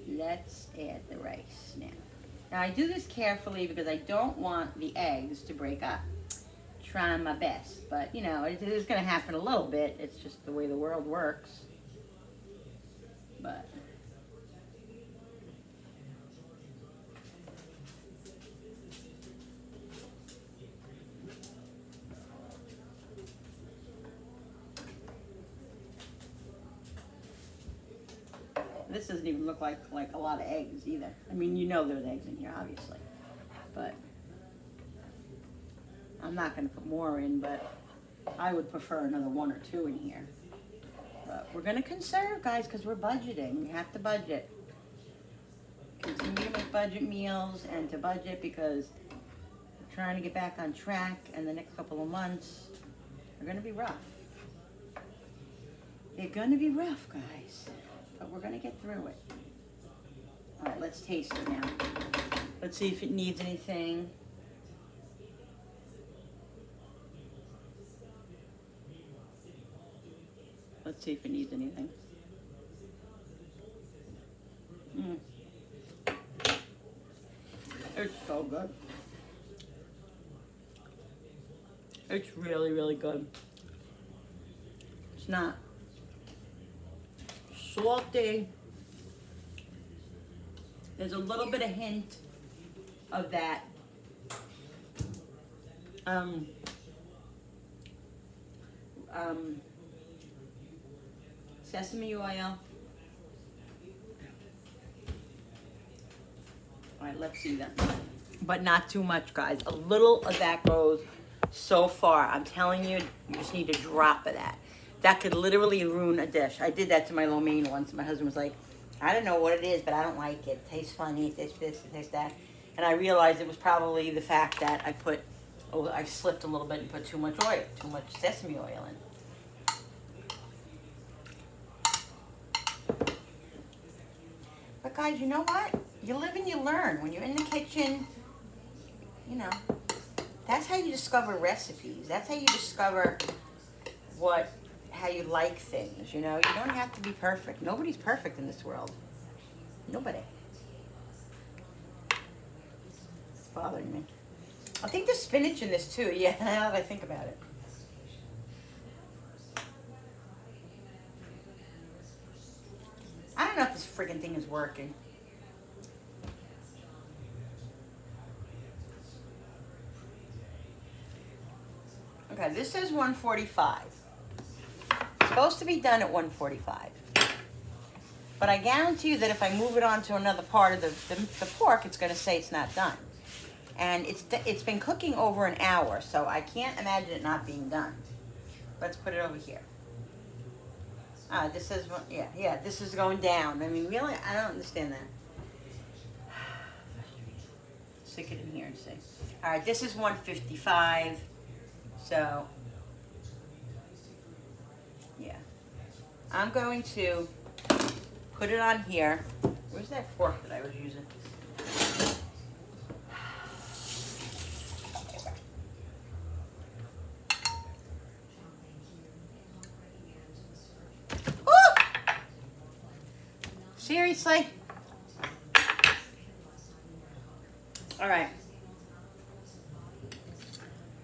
let's add the rice now. Now I do this carefully because I don't want the eggs to break up. Trying my best, but you know, it is going to happen a little bit. It's just the way the world works. But this doesn't even look like a lot of eggs either. I mean, you know there's eggs in here, obviously. But I'm not gonna put more in, but I would prefer another 1 or 2 in here. But we're gonna conserve, guys, because we're budgeting. We have to budget. Continue to make budget meals and to budget because we're trying to get back on track, and the next couple of months are gonna be rough. They're gonna be rough, guys, but we're gonna get through it. All right, let's taste it now. Let's see if it needs anything. Let's see if it needs anything. It's so good. It's really, really good. It's not salty. There's a little bit of hint of that sesame oil. All right, let's see that. But not too much, guys. A little of that goes so far. I'm telling you, you just need a drop of that. That could literally ruin a dish. I did that to my lo mein once. My husband was like, I don't know what it is, but I don't like it. It tastes funny, it tastes this, it tastes that. And I realized it was probably the fact that I slipped a little bit and put too much oil, too much sesame oil in. But guys, you know what? You live and you learn. When you're in the kitchen, you know, that's how you discover recipes. That's how you discover how you like things, you know? You don't have to be perfect. Nobody's perfect in this world. Nobody. It's bothering me. I think there's spinach in this too. Yeah, now that I think about it. I don't know if this freaking thing is working. Okay, this says 145. It's supposed to be done at 145. But I guarantee you that if I move it on to another part of the pork, it's going to say it's not done. And it's been cooking over an hour, so I can't imagine it not being done. Let's put it over here. This says, yeah, this is going down. I mean, really, I don't understand that. Stick it in here and see. All right, this is 155. So, yeah. I'm going to put it on here. Where's that fork that I was using? Seriously? All right.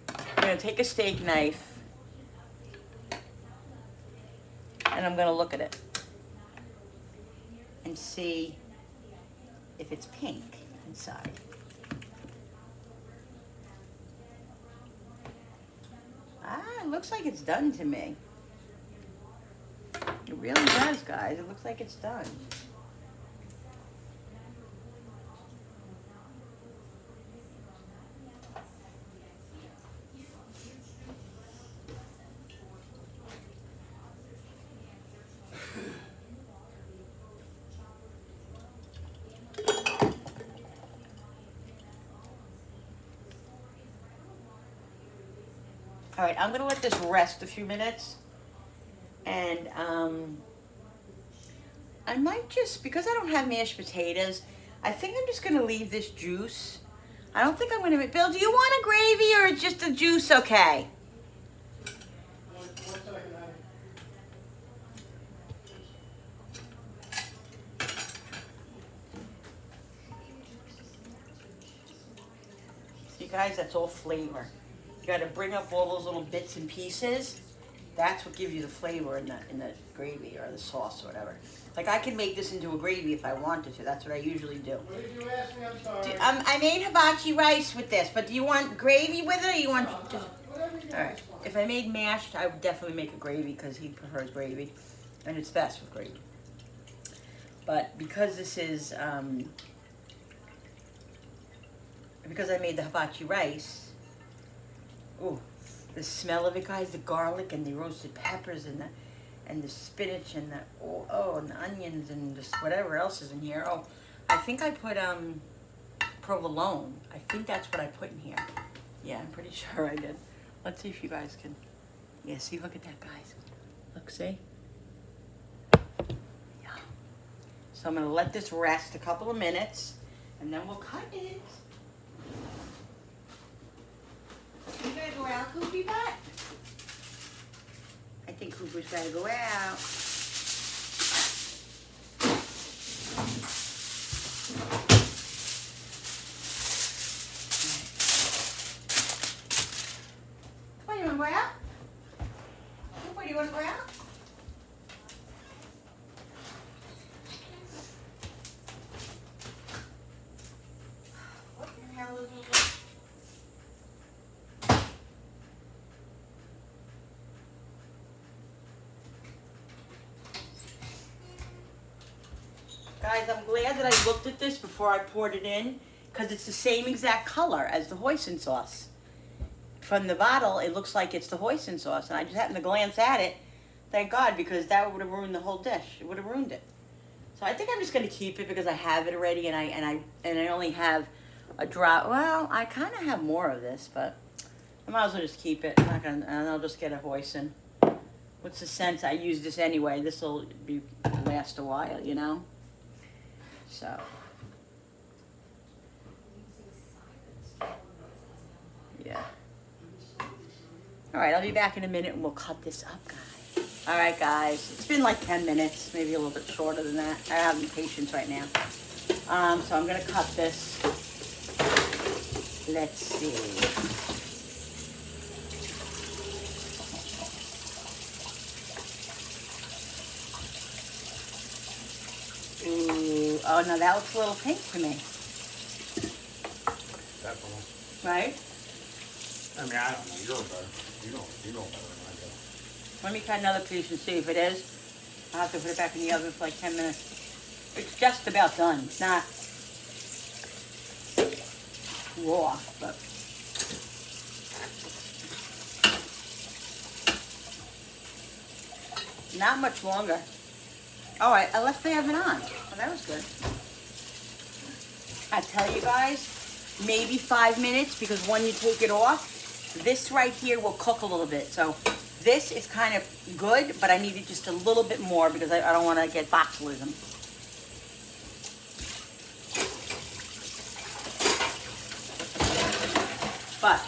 I'm going to take a steak knife and I'm going to look at it and see if it's pink inside. It looks like it's done to me. It really does, guys. It looks like it's done. All right, I'm gonna let this rest a few minutes, and I might just, because I don't have mashed potatoes, I think I'm just gonna leave this juice. I don't think I'm gonna make, Bill, do you want a gravy or is just a juice okay? One second, honey. See guys, that's all flavor. You gotta bring up all those little bits and pieces. That's what gives you the flavor in the gravy or the sauce or whatever. Like I can make this into a gravy if I wanted to. That's what I usually do. What did you ask me? I'm sorry. I made hibachi rice with this, but do you want gravy with it or you want just... Whatever you All right. If I made mashed, I would definitely make a gravy because he prefers gravy, and it's best with gravy. But because this is, because I made the hibachi rice, Oh, the smell of it, guys, the garlic and the roasted peppers and the spinach and the and the onions and just whatever else is in here. Oh, I think I put provolone. I think that's what I put in here. Yeah, I'm pretty sure I did. Let's see if you guys can. Yeah, see, look at that, guys. Look, see? Yeah. So I'm gonna let this rest a couple of minutes, and then we'll cut it. You gotta go out, Koopy Butt? I think Cooper's gotta go out. Come on, you wanna go out? Cooper, do you wanna go out? What the hell is this? Guys, I'm glad that I looked at this before I poured it in, because it's the same exact color as the hoisin sauce. From the bottle, it looks like it's the hoisin sauce, and I just happened to glance at it. Thank God, because that would have ruined the whole dish. It would have ruined it. So I think I'm just gonna keep it because I have it already, and I only have a drop. Well, I kind of have more of this, but I might as well just keep it. I'm not gonna, and I'll just get a hoisin. What's the sense? I use this anyway. This will last a while, you know. So. Yeah. All right, I'll be back in a minute and we'll cut this up, guys. All right, guys. It's been like 10 minutes, maybe a little bit shorter than that. I don't have any patience right now. So I'm gonna cut this. Let's see. Ooh, oh no, that looks a little pink to me. Definitely. Right? I mean, I don't know. You're better. You know better than I do. Let me cut another piece and see if it is. I'll have to put it back in the oven for like 10 minutes. It's just about done. It's not raw, but not much longer. All right, I left the oven on. Oh, that was good. I tell you guys, maybe 5 minutes, because when you take it off, this right here will cook a little bit. So this is kind of good, but I need it just a little bit more because I don't want to get botulism. But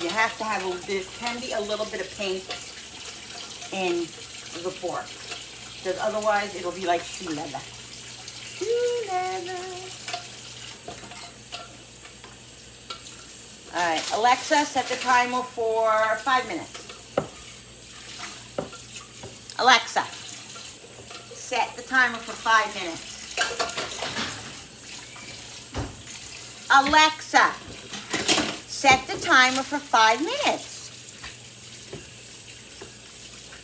you have to have there can be a little bit of paint in the pork, because otherwise it'll be like shoe leather. Shoe leather. All right, Alexa, set the timer for 5 minutes. Alexa, set the timer for 5 minutes. Alexa, set the timer for 5 minutes.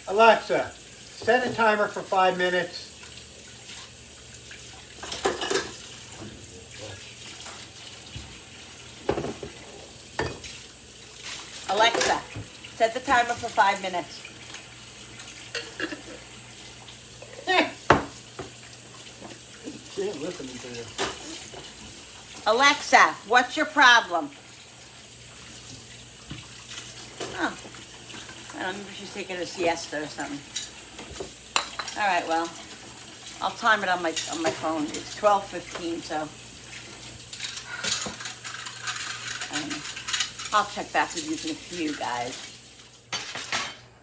Alexa, set a timer for 5 minutes. Alexa, set the timer for 5 minutes. She ain't listening to you. Alexa, what's your problem? Oh, I don't know, maybe she's taking a siesta or something. All right, well, I'll time it on my phone. It's 12:15, so I'll check back with you in a few, guys.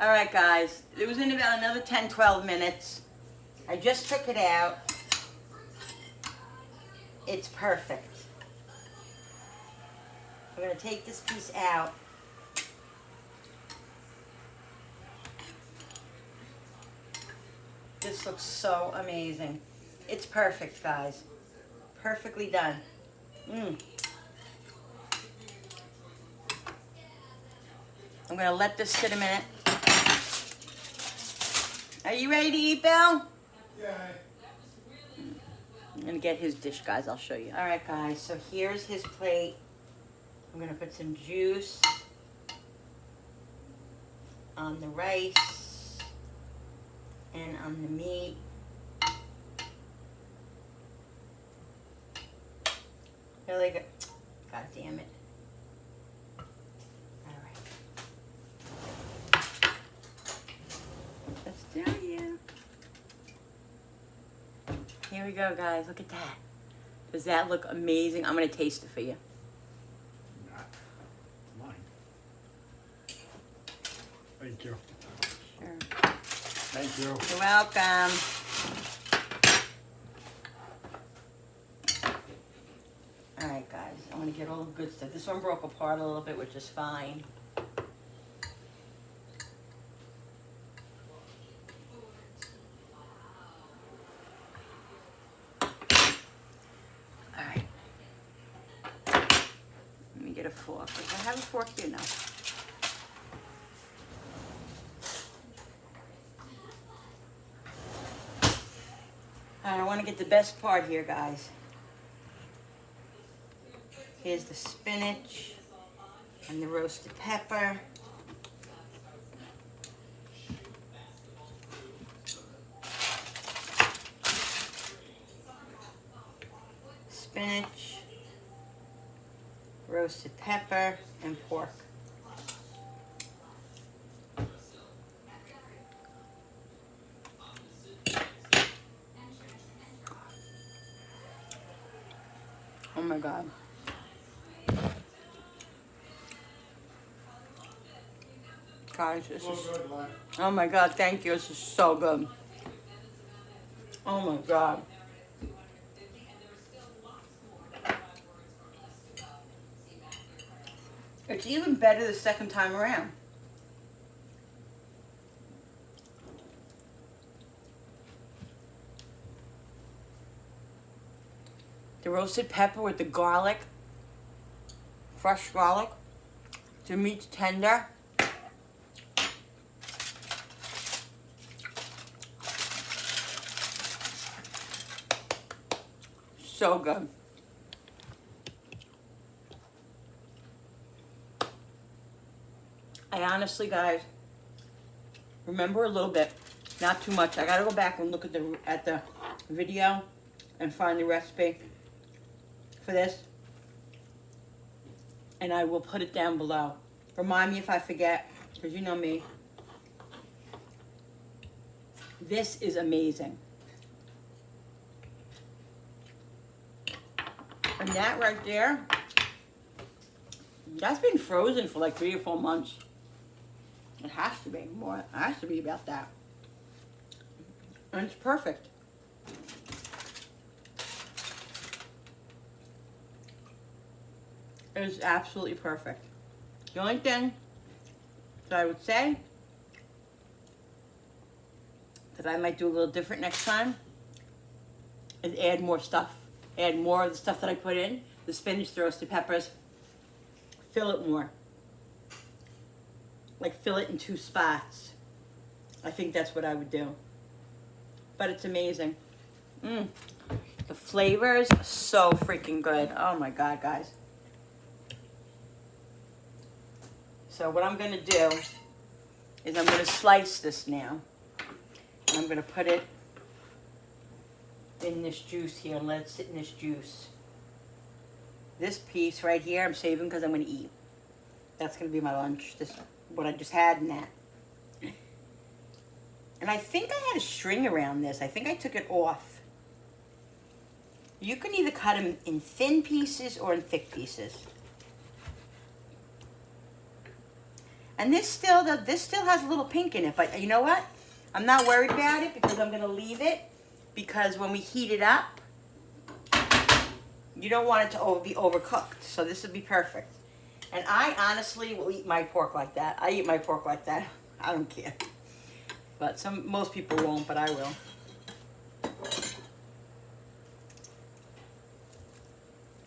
All right, guys, it was in about another 10, 12 minutes. I just took it out. It's perfect. I'm gonna take this piece out. This looks so amazing. It's perfect, guys. Perfectly done. I'm gonna let this sit a minute. Are you ready to eat, Bill? Yeah. I'm gonna get his dish, guys. I'll show you. All right, guys. So here's his plate. I'm gonna put some juice on the rice and on the meat. Really good. God damn it. Alright. Let's do you. Here we go, guys. Look at that. Does that look amazing? I'm gonna taste it for you. Not mine. Thank you. Sure. Thank you. You're welcome. Alright, guys. I'm gonna get all the good stuff. This one broke apart a little bit, which is fine. Alright. Let me get a fork. If I have a fork here now. Alright, I want to get the best part here, guys. Here's the spinach and the roasted pepper. Spinach, roasted pepper, and pork. Oh my God. Guys, this is, oh my God, thank you. This is so good. Oh my God. It's even better the second time around. The roasted pepper with the garlic, fresh garlic. The meat's tender. So good. I honestly, guys, remember a little bit, not too much. I gotta go back and look at the video and find the recipe for this, and I will put it down below. Remind me if I forget, because you know me. This is amazing. And that right there, that's been frozen for like 3 or 4 months. It has to be more. It has to be about that. And it's perfect. It is absolutely perfect. The only thing that I would say that I might do a little different next time is add more stuff. Add more of the stuff that I put in. The spinach, the roasted peppers. Fill it more. Like fill it in 2 spots. I think that's what I would do. But it's amazing. The flavors are so freaking good. Oh my God, guys. So what I'm gonna do is I'm gonna slice this now. And I'm gonna put it in this juice here and let it sit in this juice. This piece right here I'm saving because I'm gonna eat. That's gonna be my lunch. This what I just had in that. And I think I had a string around this. I think I took it off. You can either cut them in thin pieces or in thick pieces. And this still has a little pink in it, but you know what? I'm not worried about it because I'm gonna leave it, because when we heat it up, you don't want it to be overcooked. So this would be perfect. And I honestly will eat my pork like that. I eat my pork like that. I don't care. But most people won't, but I will.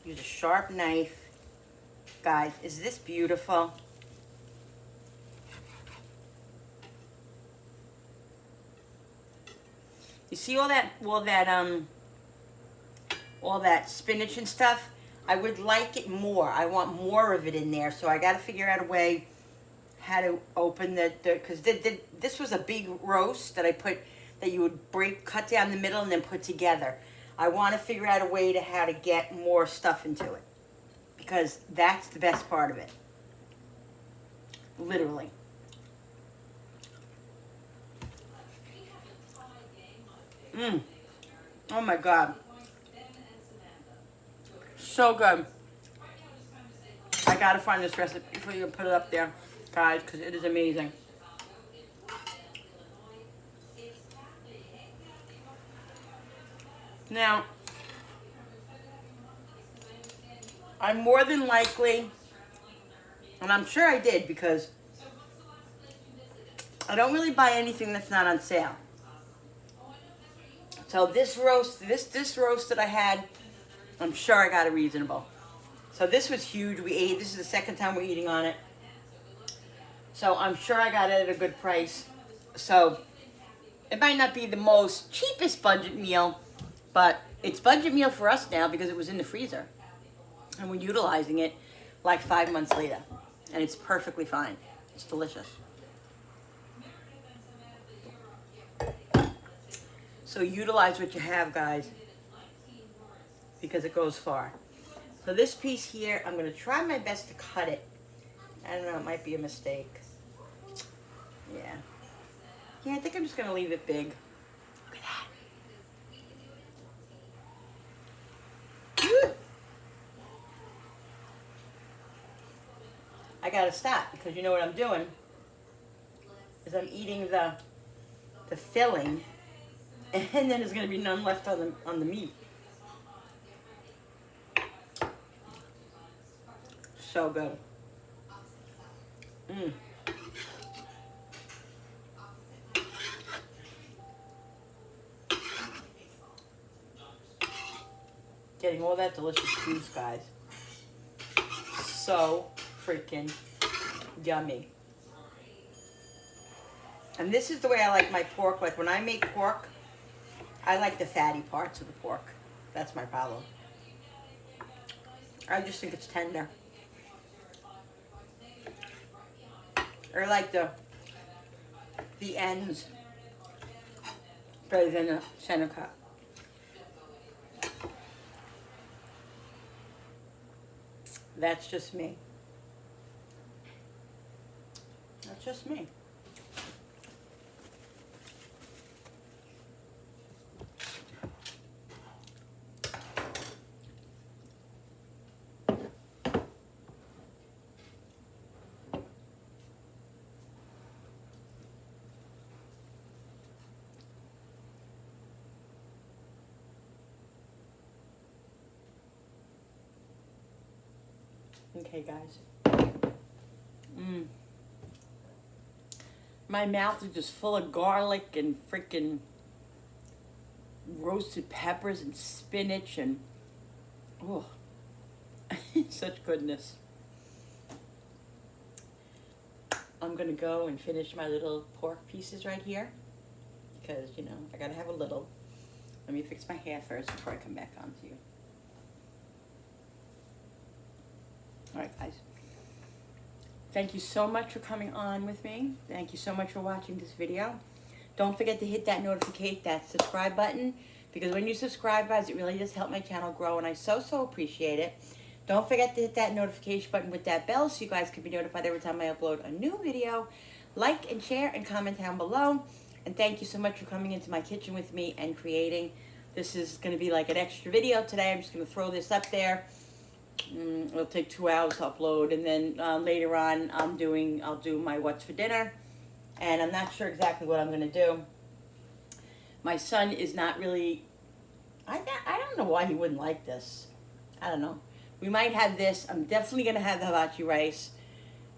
Use a sharp knife. Guys, is this beautiful? You see all that spinach and stuff? I would like it more. I want more of it in there, so I got to figure out a way how to open because this was a big roast that I put, that you would cut down the middle and then put together. I want to figure out a way to how to get more stuff into it, because that's the best part of it. Literally. Oh my God. So good. I gotta find this recipe for you and put it up there, guys, because it is amazing. Now, I'm more than likely, and I'm sure I did, because I don't really buy anything that's not on sale. So this roast that I had, I'm sure I got it reasonable. So this was huge. We ate. This is the second time we're eating on it. So I'm sure I got it at a good price. So it might not be the most cheapest budget meal, but it's budget meal for us now because it was in the freezer. And we're utilizing it like 5 months later. And it's perfectly fine. It's delicious. So utilize what you have, guys, because it goes far. So this piece here, I'm going to try my best to cut it. I don't know, it might be a mistake. Yeah. Yeah, I think I'm just going to leave it big. Look at that. Woo! I got to stop because you know what I'm doing is I'm eating the filling, and then there's going to be none left on the meat. So good. Getting all that delicious juice, guys. So freaking yummy. And this is the way I like my pork. Like when I make pork, I like the fatty parts of the pork. That's my problem. I just think it's tender. Or like the ends better than the center cut. That's just me. That's just me. Okay, guys. My mouth is just full of garlic and freaking roasted peppers and spinach and oh, such goodness. I'm gonna go and finish my little pork pieces right here because, you know, I gotta have a little. Let me fix my hair first before I come back on to you. All right, guys. Thank you so much for coming on with me. Thank you so much for watching this video. Don't forget to hit that that subscribe button, because when you subscribe, guys, it really does help my channel grow, and I so appreciate it. Don't forget to hit that notification button with that bell so you guys can be notified every time I upload a new video. Like and share and comment down below. And thank you so much for coming into my kitchen with me and creating. This is going to be like an extra video today. I'm just going to throw this up there. It'll take 2 hours to upload, and then later on I'll do my what's for dinner, and I'm not sure exactly what I'm going to do. My son is not really, I don't know why he wouldn't like this. I don't know. We might have this. I'm definitely going to have the hibachi rice,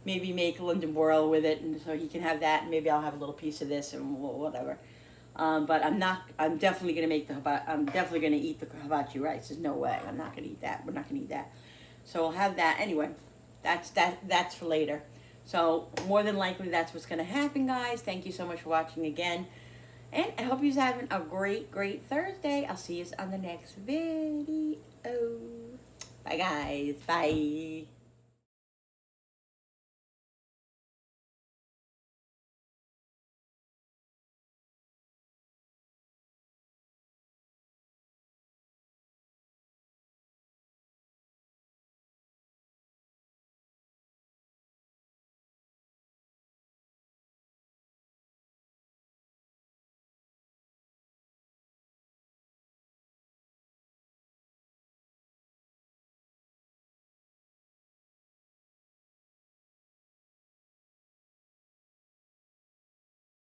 maybe make a London broil with it, and so he can have that, and maybe I'll have a little piece of this and whatever. But I'm definitely going to make I'm definitely going to eat the hibachi rice. There's no way. I'm not going to eat that. We're not going to eat that. So I'll have that. Anyway, that's for later. So more than likely that's what's going to happen, guys. Thank you so much for watching again. And I hope you're having a great Thursday. I'll see you on the next video. Bye, guys. Bye.